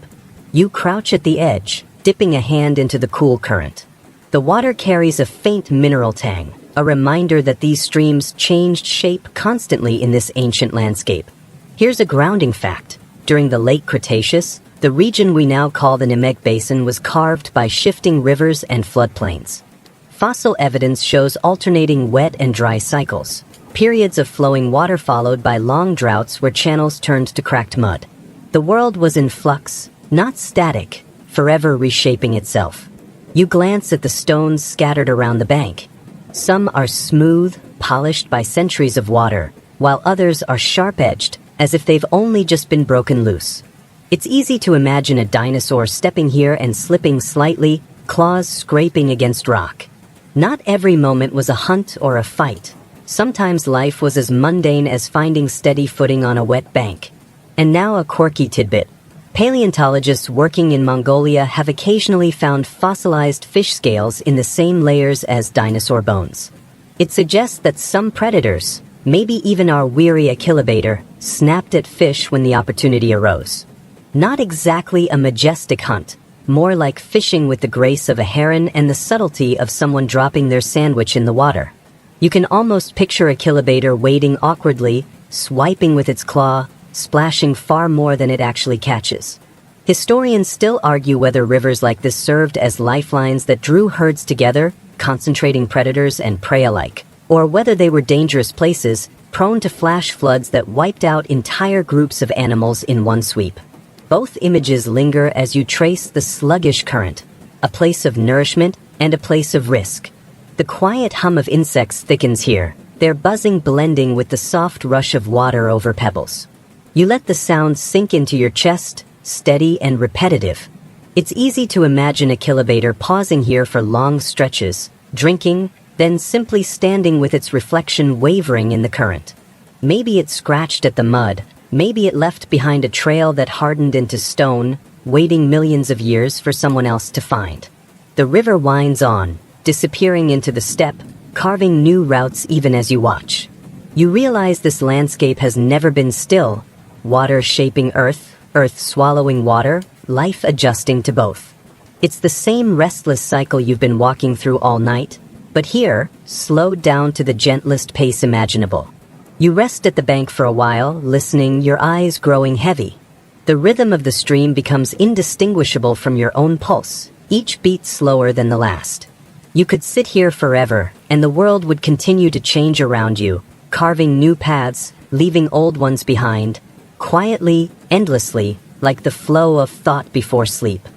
You crouch at the edge, dipping a hand into the cool current. The water carries a faint mineral tang, a reminder that these streams changed shape constantly in this ancient landscape. Here's a grounding fact. During the Late Cretaceous, the region we now call the Nemeg Basin was carved by shifting rivers and floodplains. Fossil evidence shows alternating wet and dry cycles, periods of flowing water followed by long droughts where channels turned to cracked mud. The world was in flux, not static, forever reshaping itself. You glance at the stones scattered around the bank. Some are smooth, polished by centuries of water, while others are sharp-edged, as if they've only just been broken loose. It's easy to imagine a dinosaur stepping here and slipping slightly, claws scraping against rock. Not every moment was a hunt or a fight. Sometimes life was as mundane as finding steady footing on a wet bank. And now a quirky tidbit. Paleontologists working in Mongolia have occasionally found fossilized fish scales in the same layers as dinosaur bones. It suggests that some predators, maybe even our weary Achillobator, snapped at fish when the opportunity arose. Not exactly a majestic hunt, more like fishing with the grace of a heron and the subtlety of someone dropping their sandwich in the water. You can almost picture Achillobator wading awkwardly, swiping with its claw, splashing far more than it actually catches. Historians still argue whether rivers like this served as lifelines that drew herds together, concentrating predators and prey alike, or whether they were dangerous places, prone to flash floods that wiped out entire groups of animals in one sweep. Both images linger as you trace the sluggish current, a place of nourishment and a place of risk. The quiet hum of insects thickens here, their buzzing blending with the soft rush of water over pebbles. You let the sound sink into your chest, steady and repetitive. It's easy to imagine Achillobator pausing here for long stretches, drinking, then simply standing with its reflection wavering in the current. Maybe it scratched at the mud, maybe it left behind a trail that hardened into stone, waiting millions of years for someone else to find. The river winds on, disappearing into the steppe, carving new routes even as you watch. You realize this landscape has never been still, water shaping earth, earth swallowing water, life adjusting to both. It's the same restless cycle you've been walking through all night, but here, slowed down to the gentlest pace imaginable. You rest at the bank for a while, listening, your eyes growing heavy. The rhythm of the stream becomes indistinguishable from your own pulse, each beat slower than the last. You could sit here forever, and the world would continue to change around you, carving new paths, leaving old ones behind, quietly, endlessly, like the flow of thought before sleep.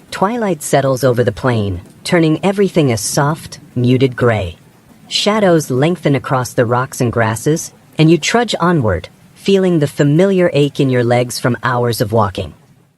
Twilight settles over the plain, turning everything a soft, muted gray. Shadows lengthen across the rocks and grasses, and you trudge onward, feeling the familiar ache in your legs from hours of walking.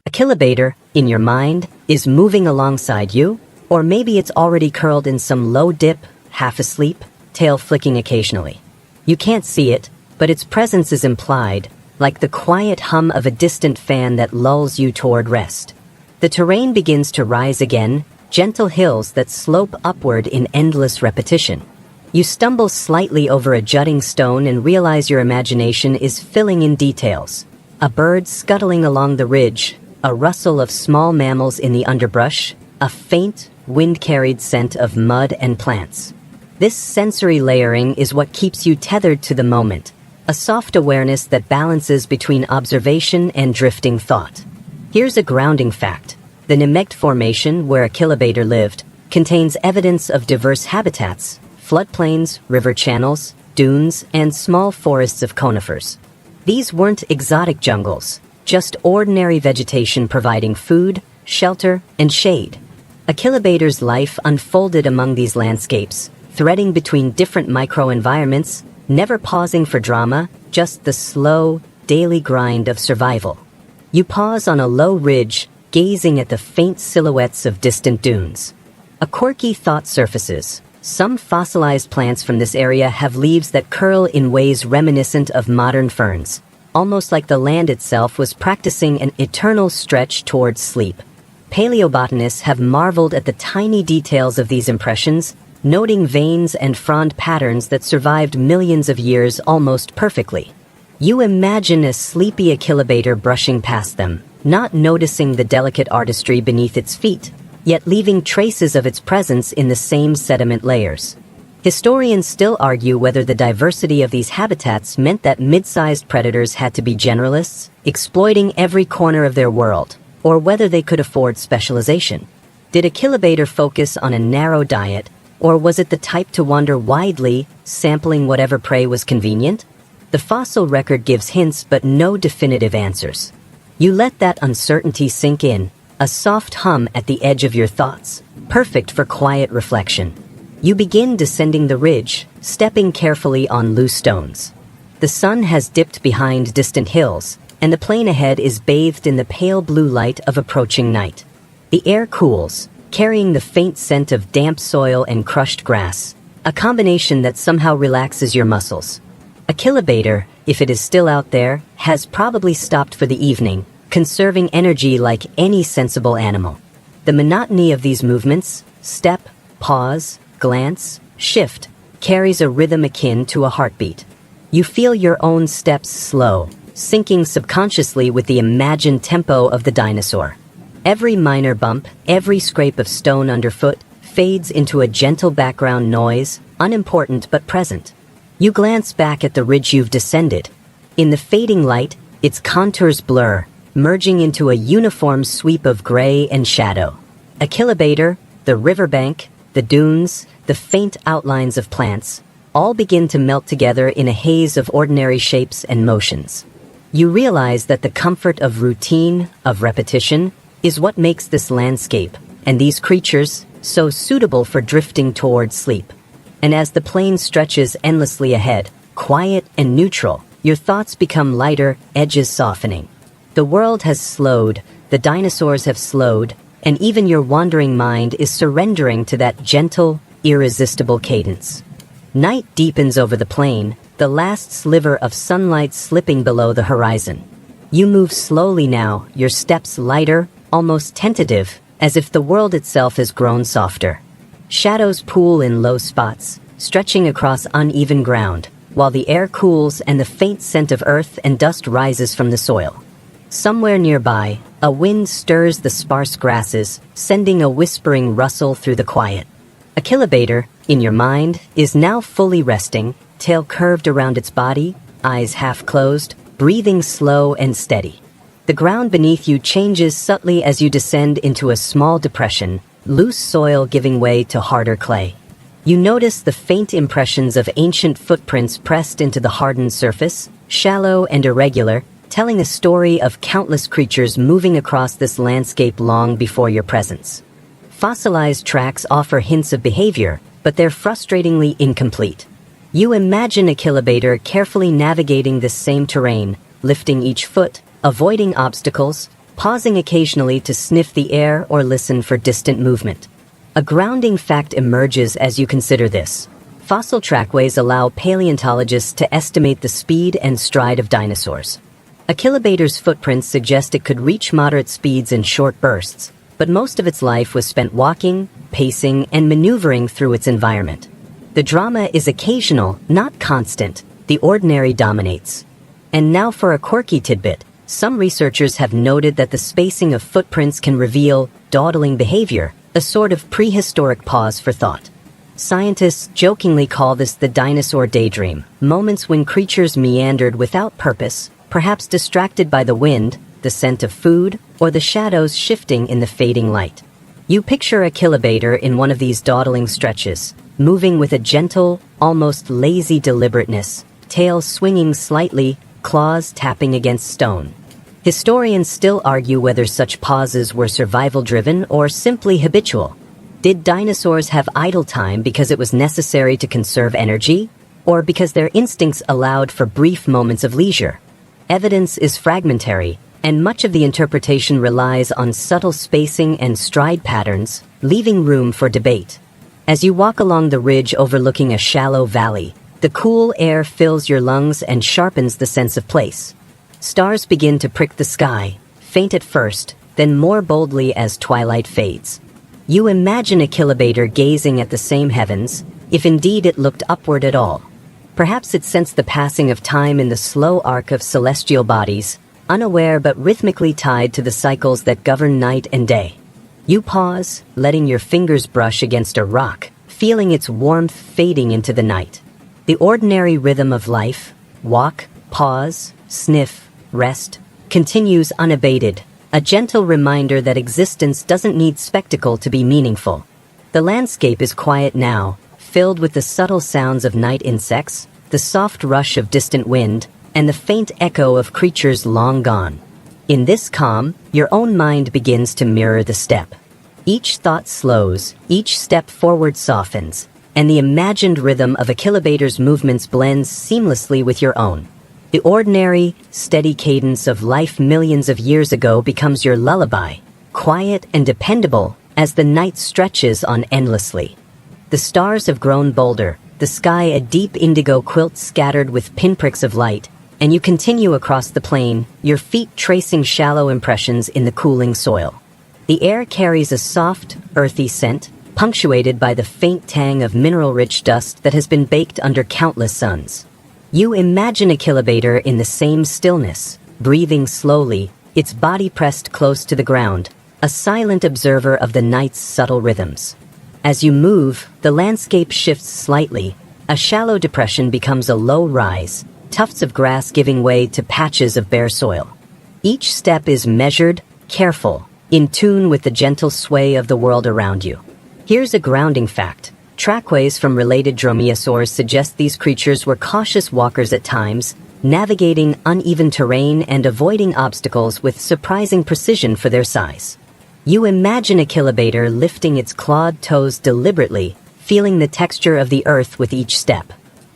Achillobator, in your mind, is moving alongside you, or maybe it's already curled in some low dip, half asleep, tail flicking occasionally. You can't see it, but its presence is implied, like the quiet hum of a distant fan that lulls you toward rest. The terrain begins to rise again, gentle hills that slope upward in endless repetition. You stumble slightly over a jutting stone and realize your imagination is filling in details. A bird scuttling along the ridge, a rustle of small mammals in the underbrush, a faint, wind-carried scent of mud and plants. This sensory layering is what keeps you tethered to the moment, a soft awareness that balances between observation and drifting thought. Here's a grounding fact. The Nemegt Formation, where Achillobator lived, contains evidence of diverse habitats: floodplains, river channels, dunes, and small forests of conifers. These weren't exotic jungles, just ordinary vegetation providing food, shelter, and shade. Achillobator's life unfolded among these landscapes, threading between different microenvironments, never pausing for drama, just the slow, daily grind of survival. You pause on a low ridge, gazing at the faint silhouettes of distant dunes. A quirky thought surfaces. Some fossilized plants from this area have leaves that curl in ways reminiscent of modern ferns, almost like the land itself was practicing an eternal stretch towards sleep. Paleobotanists have marveled at the tiny details of these impressions, noting veins and frond patterns that survived millions of years almost perfectly. You imagine a sleepy Achillobator brushing past them, not noticing the delicate artistry beneath its feet, yet leaving traces of its presence in the same sediment layers. Historians still argue whether the diversity of these habitats meant that mid-sized predators had to be generalists, exploiting every corner of their world, or whether they could afford specialization. Did Achillobator focus on a narrow diet, or was it the type to wander widely, sampling whatever prey was convenient? The fossil record gives hints but no definitive answers. You let that uncertainty sink in, a soft hum at the edge of your thoughts, perfect for quiet reflection. You begin descending the ridge, stepping carefully on loose stones. The sun has dipped behind distant hills, and the plain ahead is bathed in the pale blue light of approaching night. The air cools, carrying the faint scent of damp soil and crushed grass, a combination that somehow relaxes your muscles. Achillobator, if it is still out there, has probably stopped for the evening, conserving energy like any sensible animal. The monotony of these movements, step, pause, glance, shift, carries a rhythm akin to a heartbeat. You feel your own steps slow, syncing subconsciously with the imagined tempo of the dinosaur. Every minor bump, every scrape of stone underfoot, fades into a gentle background noise, unimportant but present. You glance back at the ridge you've descended. In the fading light, its contours blur, merging into a uniform sweep of gray and shadow. Achillobator, the riverbank, the dunes, the faint outlines of plants, all begin to melt together in a haze of ordinary shapes and motions. You realize that the comfort of routine, of repetition, is what makes this landscape, and these creatures, so suitable for drifting toward sleep. And as the plain stretches endlessly ahead, quiet and neutral, your thoughts become lighter, edges softening. The world has slowed, the dinosaurs have slowed, and even your wandering mind is surrendering to that gentle, irresistible cadence. Night deepens over the plain, the last sliver of sunlight slipping below the horizon. You move slowly now, your steps lighter, almost tentative, as if the world itself has grown softer. Shadows pool in low spots, stretching across uneven ground, while the air cools and the faint scent of earth and dust rises from the soil. Somewhere nearby, a wind stirs the sparse grasses, sending a whispering rustle through the quiet. Achillobator, in your mind, is now fully resting, tail curved around its body, eyes half closed, breathing slow and steady. The ground beneath you changes subtly as you descend into a small depression, loose soil giving way to harder clay. You notice the faint impressions of ancient footprints pressed into the hardened surface, shallow and irregular, telling a story of countless creatures moving across this landscape long before your presence. Fossilized tracks offer hints of behavior, but they're frustratingly incomplete. You imagine Achillobator carefully navigating this same terrain, lifting each foot, avoiding obstacles, pausing occasionally to sniff the air or listen for distant movement. A grounding fact emerges as you consider this. Fossil trackways allow paleontologists to estimate the speed and stride of dinosaurs. Achillobator's footprints suggest it could reach moderate speeds in short bursts, but most of its life was spent walking, pacing, and maneuvering through its environment. The drama is occasional, not constant. The ordinary dominates. And now for a quirky tidbit. Some researchers have noted that the spacing of footprints can reveal dawdling behavior, a sort of prehistoric pause for thought. Scientists jokingly call this the dinosaur daydream, moments when creatures meandered without purpose, perhaps distracted by the wind, the scent of food, or the shadows shifting in the fading light. You picture Achillobator in one of these dawdling stretches, moving with a gentle, almost lazy deliberateness, tail swinging slightly, claws tapping against stone. Historians still argue whether such pauses were survival-driven or simply habitual. Did dinosaurs have idle time because it was necessary to conserve energy, or because their instincts allowed for brief moments of leisure? Evidence is fragmentary, and much of the interpretation relies on subtle spacing and stride patterns, leaving room for debate. As you walk along the ridge overlooking a shallow valley, the cool air fills your lungs and sharpens the sense of place. Stars begin to prick the sky, faint at first, then more boldly as twilight fades. You imagine Achillobator gazing at the same heavens, if indeed it looked upward at all. Perhaps it sensed the passing of time in the slow arc of celestial bodies, unaware but rhythmically tied to the cycles that govern night and day. You pause, letting your fingers brush against a rock, feeling its warmth fading into the night. The ordinary rhythm of life, walk, pause, sniff, rest, continues unabated, a gentle reminder that existence doesn't need spectacle to be meaningful. The landscape is quiet now, filled with the subtle sounds of night insects, the soft rush of distant wind, and the faint echo of creatures long gone. In this calm, your own mind begins to mirror the step. Each thought slows, each step forward softens, and the imagined rhythm of Achillobator's movements blends seamlessly with your own. The ordinary, steady cadence of life millions of years ago becomes your lullaby, quiet and dependable as the night stretches on endlessly. The stars have grown bolder, the sky a deep indigo quilt scattered with pinpricks of light, and you continue across the plain, your feet tracing shallow impressions in the cooling soil. The air carries a soft, earthy scent, punctuated by the faint tang of mineral-rich dust that has been baked under countless suns. You imagine Achillobator in the same stillness, breathing slowly, its body pressed close to the ground, a silent observer of the night's subtle rhythms. As you move, the landscape shifts slightly. A shallow depression becomes a low rise, tufts of grass giving way to patches of bare soil. Each step is measured, careful, in tune with the gentle sway of the world around you. Here's a grounding fact. Trackways from related dromaeosaurs suggest these creatures were cautious walkers at times, navigating uneven terrain and avoiding obstacles with surprising precision for their size. You imagine Achillobator lifting its clawed toes deliberately, feeling the texture of the earth with each step.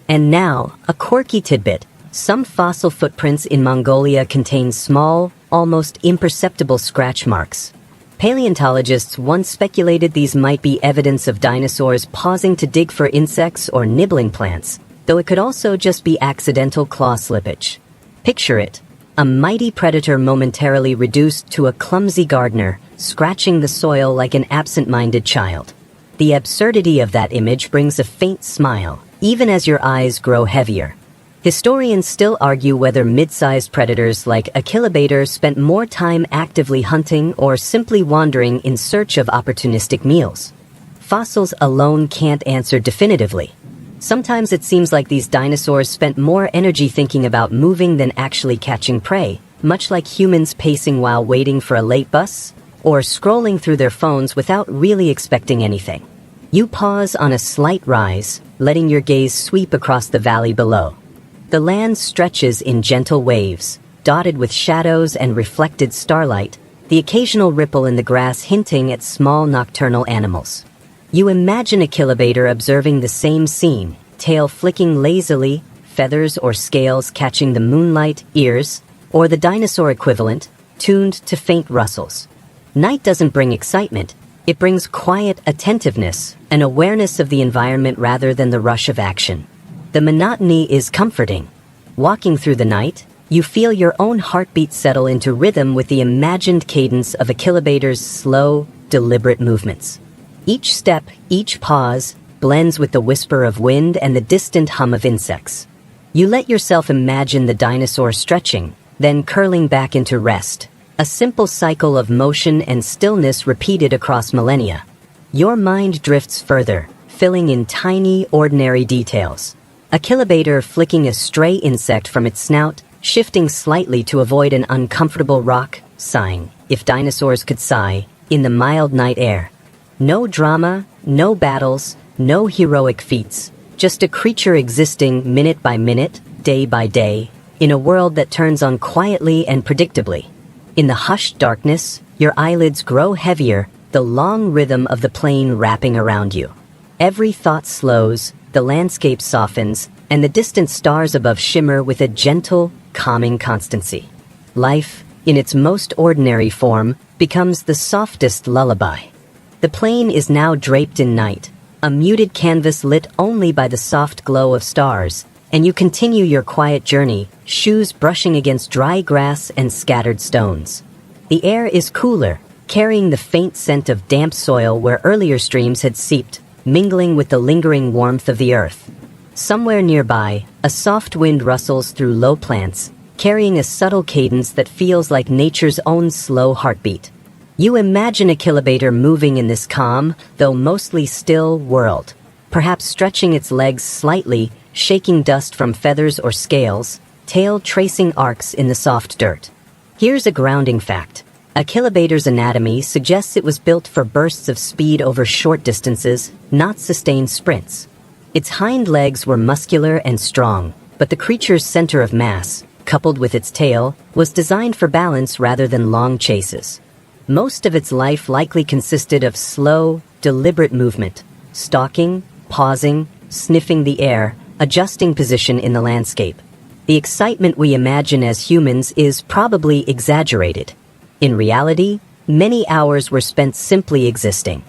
And now, a quirky tidbit. Some fossil footprints in Mongolia contain small, almost imperceptible scratch marks. Paleontologists once speculated these might be evidence of dinosaurs pausing to dig for insects or nibbling plants, though it could also just be accidental claw slippage. Picture it, a mighty predator momentarily reduced to a clumsy gardener, scratching the soil like an absent-minded child. The absurdity of that image brings a faint smile, even as your eyes grow heavier. Historians still argue whether mid-sized predators like Achillobator spent more time actively hunting or simply wandering in search of opportunistic meals. Fossils alone can't answer definitively. Sometimes it seems like these dinosaurs spent more energy thinking about moving than actually catching prey, much like humans pacing while waiting for a late bus, or scrolling through their phones without really expecting anything. You pause on a slight rise, letting your gaze sweep across the valley below. The land stretches in gentle waves, dotted with shadows and reflected starlight, the occasional ripple in the grass hinting at small nocturnal animals. You imagine Achillobator observing the same scene, tail flicking lazily, feathers or scales catching the moonlight, ears, or the dinosaur equivalent, tuned to faint rustles. Night doesn't bring excitement, it brings quiet attentiveness, an awareness of the environment rather than the rush of action. The monotony is comforting. Walking through the night, you feel your own heartbeat settle into rhythm with the imagined cadence of Achillobator's slow, deliberate movements. Each step, each pause, blends with the whisper of wind and the distant hum of insects. You let yourself imagine the dinosaur stretching, then curling back into rest, a simple cycle of motion and stillness repeated across millennia. Your mind drifts further, filling in tiny, ordinary details. Achillobator flicking a stray insect from its snout, shifting slightly to avoid an uncomfortable rock, sighing, if dinosaurs could sigh, in the mild night air. No drama, no battles, no heroic feats, just a creature existing minute by minute, day by day, in a world that turns on quietly and predictably. In the hushed darkness, your eyelids grow heavier, the long rhythm of the plain wrapping around you. Every thought slows, the landscape softens, and the distant stars above shimmer with a gentle, calming constancy. Life, in its most ordinary form, becomes the softest lullaby. The plain is now draped in night, a muted canvas lit only by the soft glow of stars, and you continue your quiet journey, shoes brushing against dry grass and scattered stones. The air is cooler, carrying the faint scent of damp soil where earlier streams had seeped, mingling with the lingering warmth of the earth. Somewhere nearby, a soft wind rustles through low plants, carrying a subtle cadence that feels like nature's own slow heartbeat. You imagine Achillobator moving in this calm, though mostly still, world, perhaps stretching its legs slightly, shaking dust from feathers or scales, tail tracing arcs in the soft dirt. Here's a grounding fact. Achillobator's anatomy suggests it was built for bursts of speed over short distances, not sustained sprints. Its hind legs were muscular and strong, but the creature's center of mass, coupled with its tail, was designed for balance rather than long chases. Most of its life likely consisted of slow, deliberate movement, stalking, pausing, sniffing the air, adjusting position in the landscape. The excitement we imagine as humans is probably exaggerated. In reality, many hours were spent simply existing.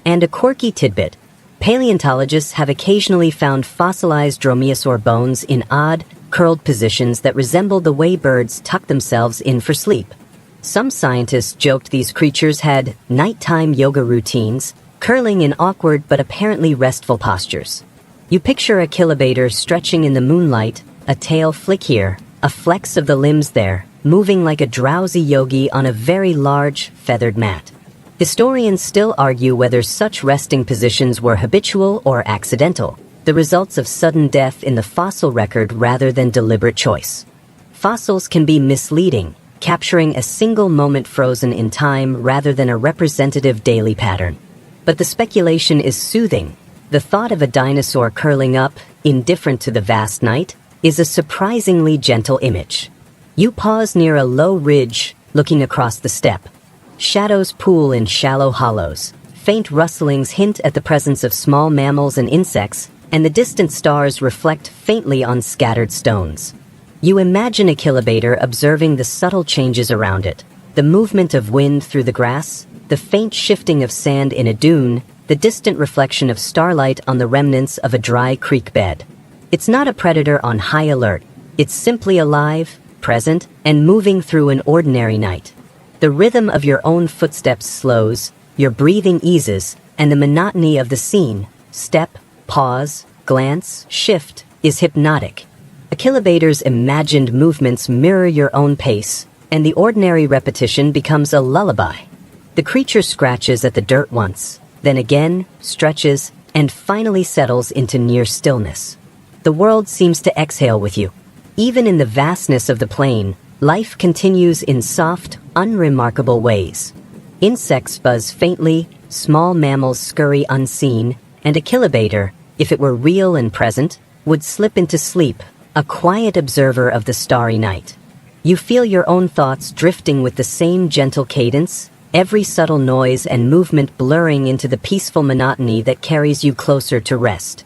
And a quirky tidbit, paleontologists have occasionally found fossilized dromaeosaur bones in odd, curled positions that resemble the way birds tuck themselves in for sleep. Some scientists joked these creatures had nighttime yoga routines, curling in awkward but apparently restful postures. You picture Achillobator stretching in the moonlight, a tail flick here, a flex of the limbs there, moving like a drowsy yogi on a very large, feathered mat. Historians still argue whether such resting positions were habitual or accidental, the results of sudden death in the fossil record rather than deliberate choice. Fossils can be misleading, capturing a single moment frozen in time rather than a representative daily pattern. But the speculation is soothing. The thought of a dinosaur curling up, indifferent to the vast night, is a surprisingly gentle image. You pause near a low ridge, looking across the steppe. Shadows pool in shallow hollows. Faint rustlings hint at the presence of small mammals and insects, and the distant stars reflect faintly on scattered stones. You imagine Achillobator observing the subtle changes around it, the movement of wind through the grass, the faint shifting of sand in a dune, the distant reflection of starlight on the remnants of a dry creek bed. It's not a predator on high alert. It's simply alive, present, and moving through an ordinary night. The rhythm of your own footsteps slows, your breathing eases, and the monotony of the scene, step, pause, glance, shift, is hypnotic. Achillobator's imagined movements mirror your own pace, and the ordinary repetition becomes a lullaby. The creature scratches at the dirt once, then again, stretches, and finally settles into near stillness. The world seems to exhale with you. Even in the vastness of the plain, life continues in soft, unremarkable ways. Insects buzz faintly, small mammals scurry unseen, and Achillobator, if it were real and present, would slip into sleep, a quiet observer of the starry night. You feel your own thoughts drifting with the same gentle cadence, every subtle noise and movement blurring into the peaceful monotony that carries you closer to rest.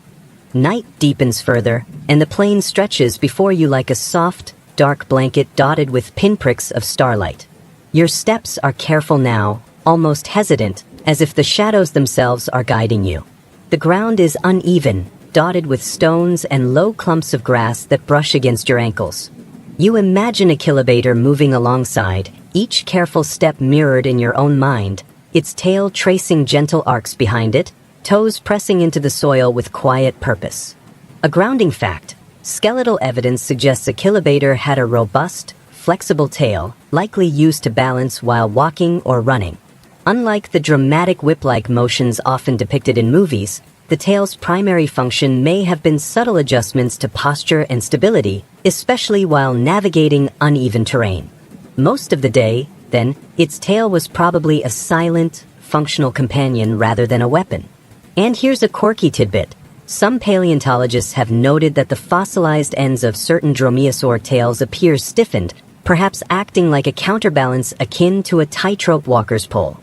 Night deepens further, and the plain stretches before you like a soft, dark blanket dotted with pinpricks of starlight. Your steps are careful now, almost hesitant, as if the shadows themselves are guiding you. The ground is uneven, dotted with stones and low clumps of grass that brush against your ankles. You imagine Achillobator moving alongside, each careful step mirrored in your own mind, its tail tracing gentle arcs behind it, toes pressing into the soil with quiet purpose. A grounding fact: skeletal evidence suggests Achillobator had a robust, flexible tail, likely used to balance while walking or running. Unlike the dramatic whip-like motions often depicted in movies, the tail's primary function may have been subtle adjustments to posture and stability, especially while navigating uneven terrain. Most of the day, then, its tail was probably a silent, functional companion rather than a weapon. And here's a quirky tidbit. Some paleontologists have noted that the fossilized ends of certain dromaeosaur tails appear stiffened, perhaps acting like a counterbalance akin to a tightrope walker's pole.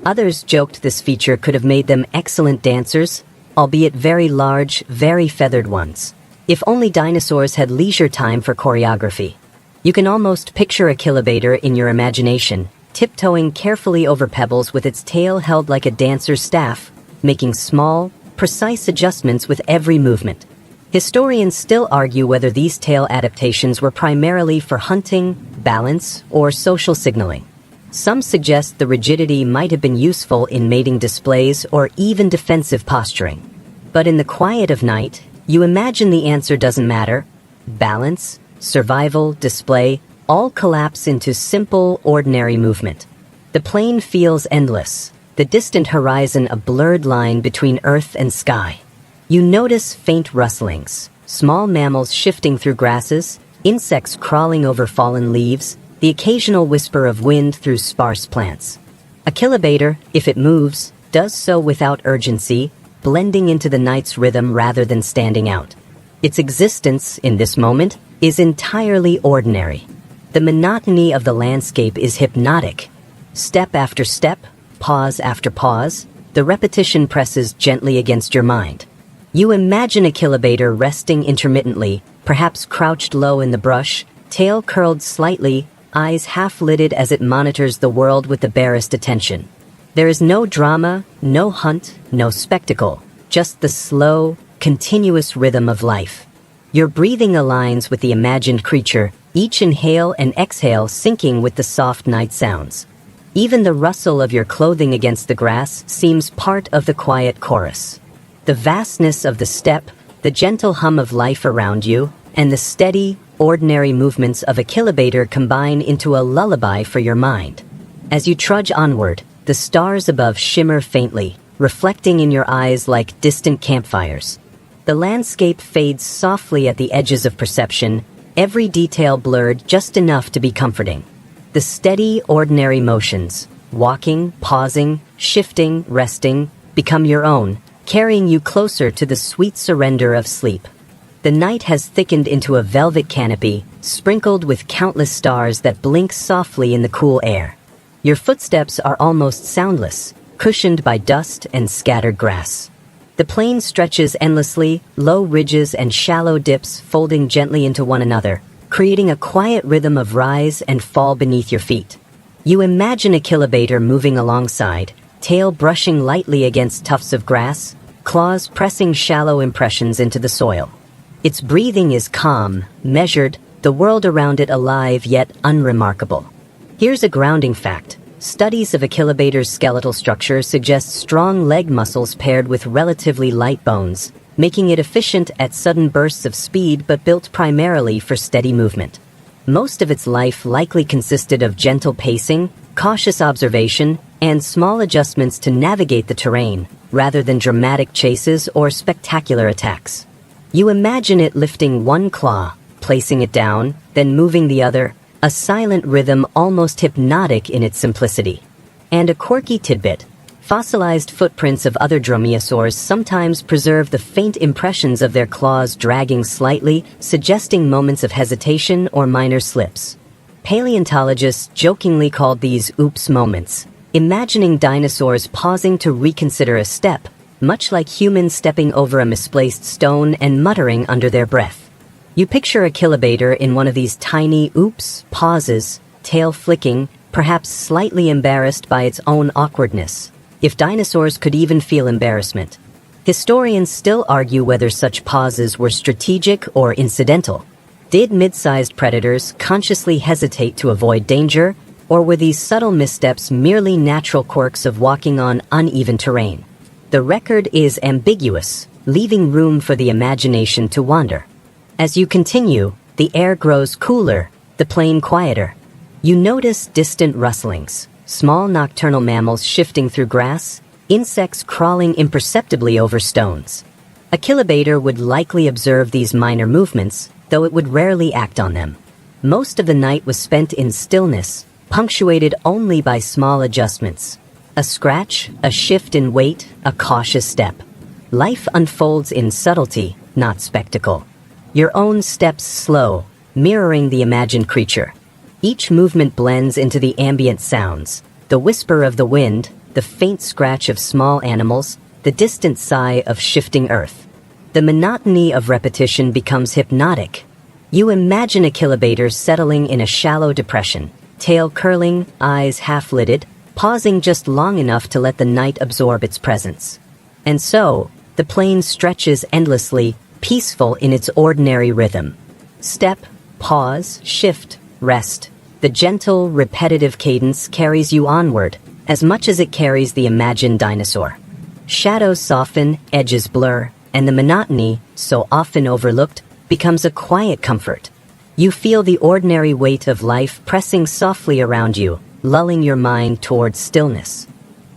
Others joked this feature could have made them excellent dancers, albeit very large, very feathered ones. If only dinosaurs had leisure time for choreography. You can almost picture Achillobator in your imagination, tiptoeing carefully over pebbles with its tail held like a dancer's staff, making small, precise adjustments with every movement. Historians still argue whether these tail adaptations were primarily for hunting, balance, or social signaling. Some suggest the rigidity might have been useful in mating displays or even defensive posturing. But in the quiet of night, you imagine the answer doesn't matter. Balance, survival, display, all collapse into simple, ordinary movement. The plain feels endless, the distant horizon a blurred line between earth and sky. You notice faint rustlings, small mammals shifting through grasses, insects crawling over fallen leaves, the occasional whisper of wind through sparse plants. Achillobator, if it moves, does so without urgency, blending into the night's rhythm rather than standing out. Its existence, in this moment, is entirely ordinary. The monotony of the landscape is hypnotic. Step after step, pause after pause, the repetition presses gently against your mind. You imagine Achillobator resting intermittently, perhaps crouched low in the brush, tail curled slightly, eyes half-lidded as it monitors the world with the barest attention. There is no drama, no hunt, no spectacle, just the slow, continuous rhythm of life. Your breathing aligns with the imagined creature, each inhale and exhale syncing with the soft night sounds. Even the rustle of your clothing against the grass seems part of the quiet chorus. The vastness of the steppe, the gentle hum of life around you, and the steady, ordinary movements of Achillobator combine into a lullaby for your mind. As you trudge onward, the stars above shimmer faintly, reflecting in your eyes like distant campfires. The landscape fades softly at the edges of perception, every detail blurred just enough to be comforting. The steady, ordinary motions, walking, pausing, shifting, resting, become your own, carrying you closer to the sweet surrender of sleep. The night has thickened into a velvet canopy, sprinkled with countless stars that blink softly in the cool air. Your footsteps are almost soundless, cushioned by dust and scattered grass. The plain stretches endlessly, low ridges and shallow dips folding gently into one another, creating a quiet rhythm of rise and fall beneath your feet. You imagine Achillobator moving alongside, tail brushing lightly against tufts of grass, claws pressing shallow impressions into the soil. Its breathing is calm, measured, the world around it alive yet unremarkable. Here's a grounding fact. Studies of Achillobator's skeletal structure suggest strong leg muscles paired with relatively light bones, making it efficient at sudden bursts of speed but built primarily for steady movement. Most of its life likely consisted of gentle pacing, cautious observation, and small adjustments to navigate the terrain, rather than dramatic chases or spectacular attacks. You imagine it lifting one claw, placing it down, then moving the other, a silent rhythm almost hypnotic in its simplicity. And a quirky tidbit: fossilized footprints of other dromaeosaurs sometimes preserve the faint impressions of their claws dragging slightly, suggesting moments of hesitation or minor slips. Paleontologists jokingly called these oops moments, imagining dinosaurs pausing to reconsider a step, much like humans stepping over a misplaced stone and muttering under their breath. You picture Achillobator in one of these tiny oops pauses, tail flicking, perhaps slightly embarrassed by its own awkwardness. If dinosaurs could even feel embarrassment. Historians still argue whether such pauses were strategic or incidental. Did mid-sized predators consciously hesitate to avoid danger, or were these subtle missteps merely natural quirks of walking on uneven terrain? The record is ambiguous, leaving room for the imagination to wander. As you continue, the air grows cooler, the plain quieter. You notice distant rustlings, small nocturnal mammals shifting through grass, insects crawling imperceptibly over stones. Achillobator would likely observe these minor movements, though it would rarely act on them. Most of the night was spent in stillness, punctuated only by small adjustments. A scratch, a shift in weight, a cautious step. Life unfolds in subtlety, not spectacle. Your own steps slow, mirroring the imagined creature. Each movement blends into the ambient sounds, the whisper of the wind, the faint scratch of small animals, the distant sigh of shifting earth. The monotony of repetition becomes hypnotic. You imagine Achillobator settling in a shallow depression, tail curling, eyes half-lidded, pausing just long enough to let the night absorb its presence. And so, the plain stretches endlessly, peaceful in its ordinary rhythm. Step, pause, shift, rest. The gentle, repetitive cadence carries you onward, as much as it carries the imagined dinosaur. Shadows soften, edges blur, and the monotony, so often overlooked, becomes a quiet comfort. You feel the ordinary weight of life pressing softly around you, lulling your mind towards stillness.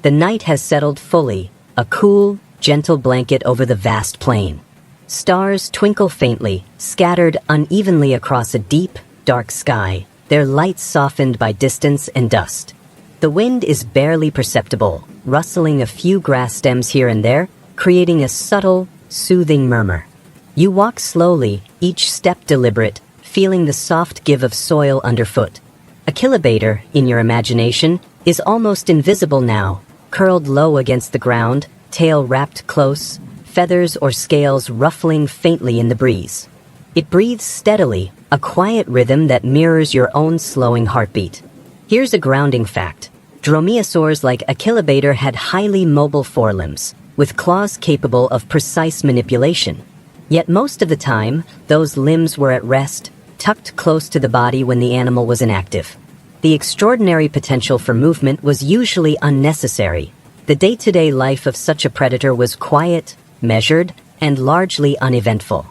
The night has settled fully, a cool, gentle blanket over the vast plain. Stars twinkle faintly, scattered unevenly across a deep, dark sky, their lights softened by distance and dust. The wind is barely perceptible, rustling a few grass stems here and there, creating a subtle, soothing murmur. You walk slowly, each step deliberate, feeling the soft give of soil underfoot. Achillobator, in your imagination, is almost invisible now, curled low against the ground, tail wrapped close, feathers or scales ruffling faintly in the breeze. It breathes steadily, a quiet rhythm that mirrors your own slowing heartbeat. Here's a grounding fact. Dromaeosaurs like Achillobator had highly mobile forelimbs, with claws capable of precise manipulation. Yet most of the time, those limbs were at rest, tucked close to the body when the animal was inactive. The extraordinary potential for movement was usually unnecessary. The day-to-day life of such a predator was quiet, measured, and largely uneventful.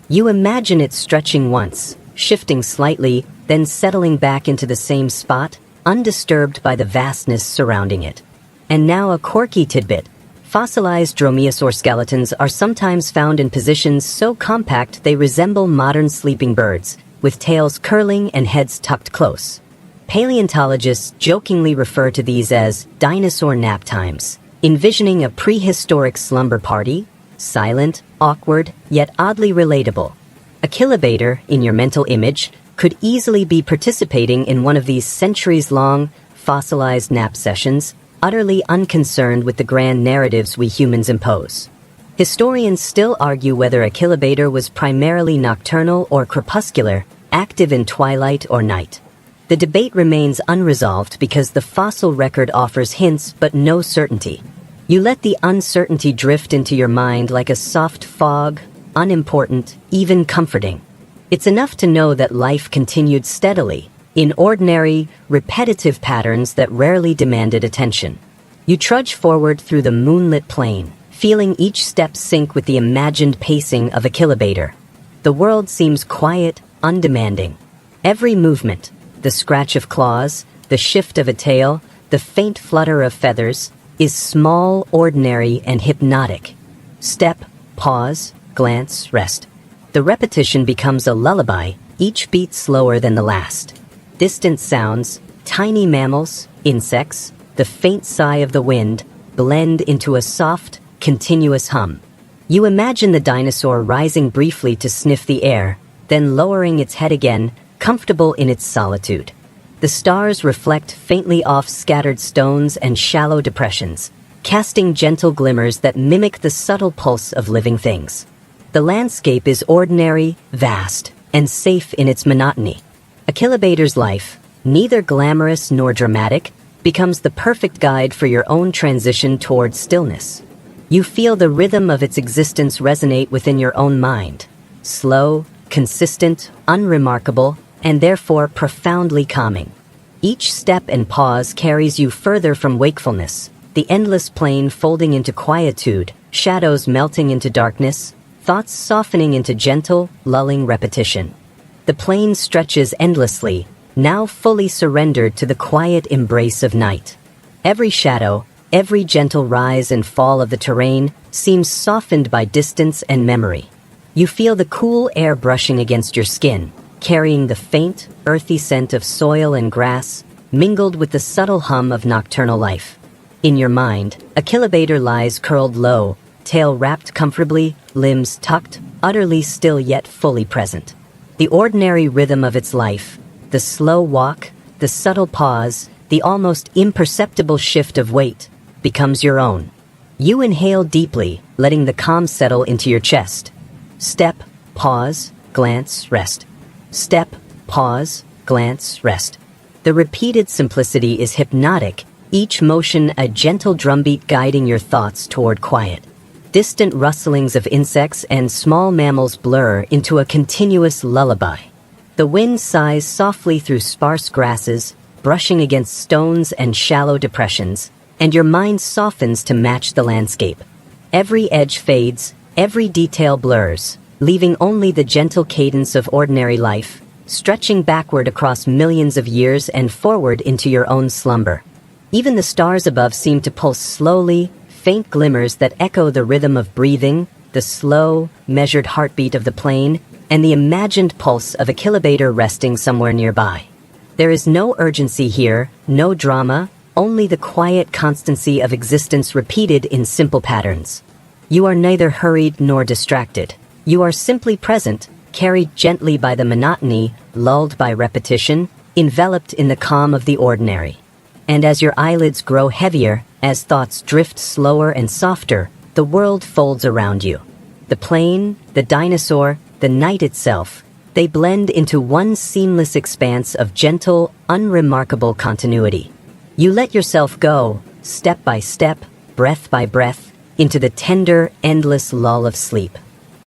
You imagine it stretching once, shifting slightly, then settling back into the same spot, undisturbed by the vastness surrounding it. And now a quirky tidbit. Fossilized dromaeosaur skeletons are sometimes found in positions so compact they resemble modern sleeping birds, with tails curling and heads tucked close. Paleontologists jokingly refer to these as dinosaur nap times, envisioning a prehistoric slumber party, silent, awkward, yet oddly relatable. Achillobator, in your mental image, could easily be participating in one of these centuries-long, fossilized nap sessions, utterly unconcerned with the grand narratives we humans impose. Historians still argue whether Achillobator was primarily nocturnal or crepuscular, active in twilight or night. The debate remains unresolved because the fossil record offers hints but no certainty. You let the uncertainty drift into your mind like a soft fog, unimportant, even comforting. It's enough to know that life continued steadily, in ordinary, repetitive patterns that rarely demanded attention. You trudge forward through the moonlit plain, feeling each step sync with the imagined pacing of Achillobator. The world seems quiet, undemanding. Every movement, the scratch of claws, the shift of a tail, the faint flutter of feathers, is small, ordinary, and hypnotic. Step, pause, glance, rest. The repetition becomes a lullaby, each beat slower than the last. Distant sounds, tiny mammals, insects, the faint sigh of the wind, blend into a soft, continuous hum. You imagine the dinosaur rising briefly to sniff the air, then lowering its head again, comfortable in its solitude. The stars reflect faintly off scattered stones and shallow depressions, casting gentle glimmers that mimic the subtle pulse of living things. The landscape is ordinary, vast, and safe in its monotony. Achillobator's life, neither glamorous nor dramatic, becomes the perfect guide for your own transition towards stillness. You feel the rhythm of its existence resonate within your own mind. Slow, consistent, unremarkable, and therefore profoundly calming. Each step and pause carries you further from wakefulness, the endless plain folding into quietude, shadows melting into darkness, thoughts softening into gentle, lulling repetition. The plain stretches endlessly, now fully surrendered to the quiet embrace of night. Every shadow, every gentle rise and fall of the terrain seems softened by distance and memory. You feel the cool air brushing against your skin, carrying the faint, earthy scent of soil and grass, mingled with the subtle hum of nocturnal life. In your mind, Achillobator lies curled low, tail wrapped comfortably, limbs tucked, utterly still yet fully present. The ordinary rhythm of its life, the slow walk, the subtle pause, the almost imperceptible shift of weight, becomes your own. You inhale deeply, letting the calm settle into your chest. Step, pause, glance, rest. Step, pause, glance, rest. The repeated simplicity is hypnotic, each motion a gentle drumbeat guiding your thoughts toward quiet. Distant rustlings of insects and small mammals blur into a continuous lullaby. The wind sighs softly through sparse grasses, brushing against stones and shallow depressions, and your mind softens to match the landscape. Every edge fades, every detail blurs, leaving only the gentle cadence of ordinary life, stretching backward across millions of years and forward into your own slumber. Even the stars above seem to pulse slowly, faint glimmers that echo the rhythm of breathing, the slow, measured heartbeat of the plain, and the imagined pulse of Achillobator resting somewhere nearby. There is no urgency here, no drama, only the quiet constancy of existence repeated in simple patterns. You are neither hurried nor distracted. You are simply present, carried gently by the monotony, lulled by repetition, enveloped in the calm of the ordinary. And as your eyelids grow heavier, as thoughts drift slower and softer, the world folds around you. The plain, the dinosaur, the night itself, they blend into one seamless expanse of gentle, unremarkable continuity. You let yourself go, step by step, breath by breath, into the tender, endless lull of sleep.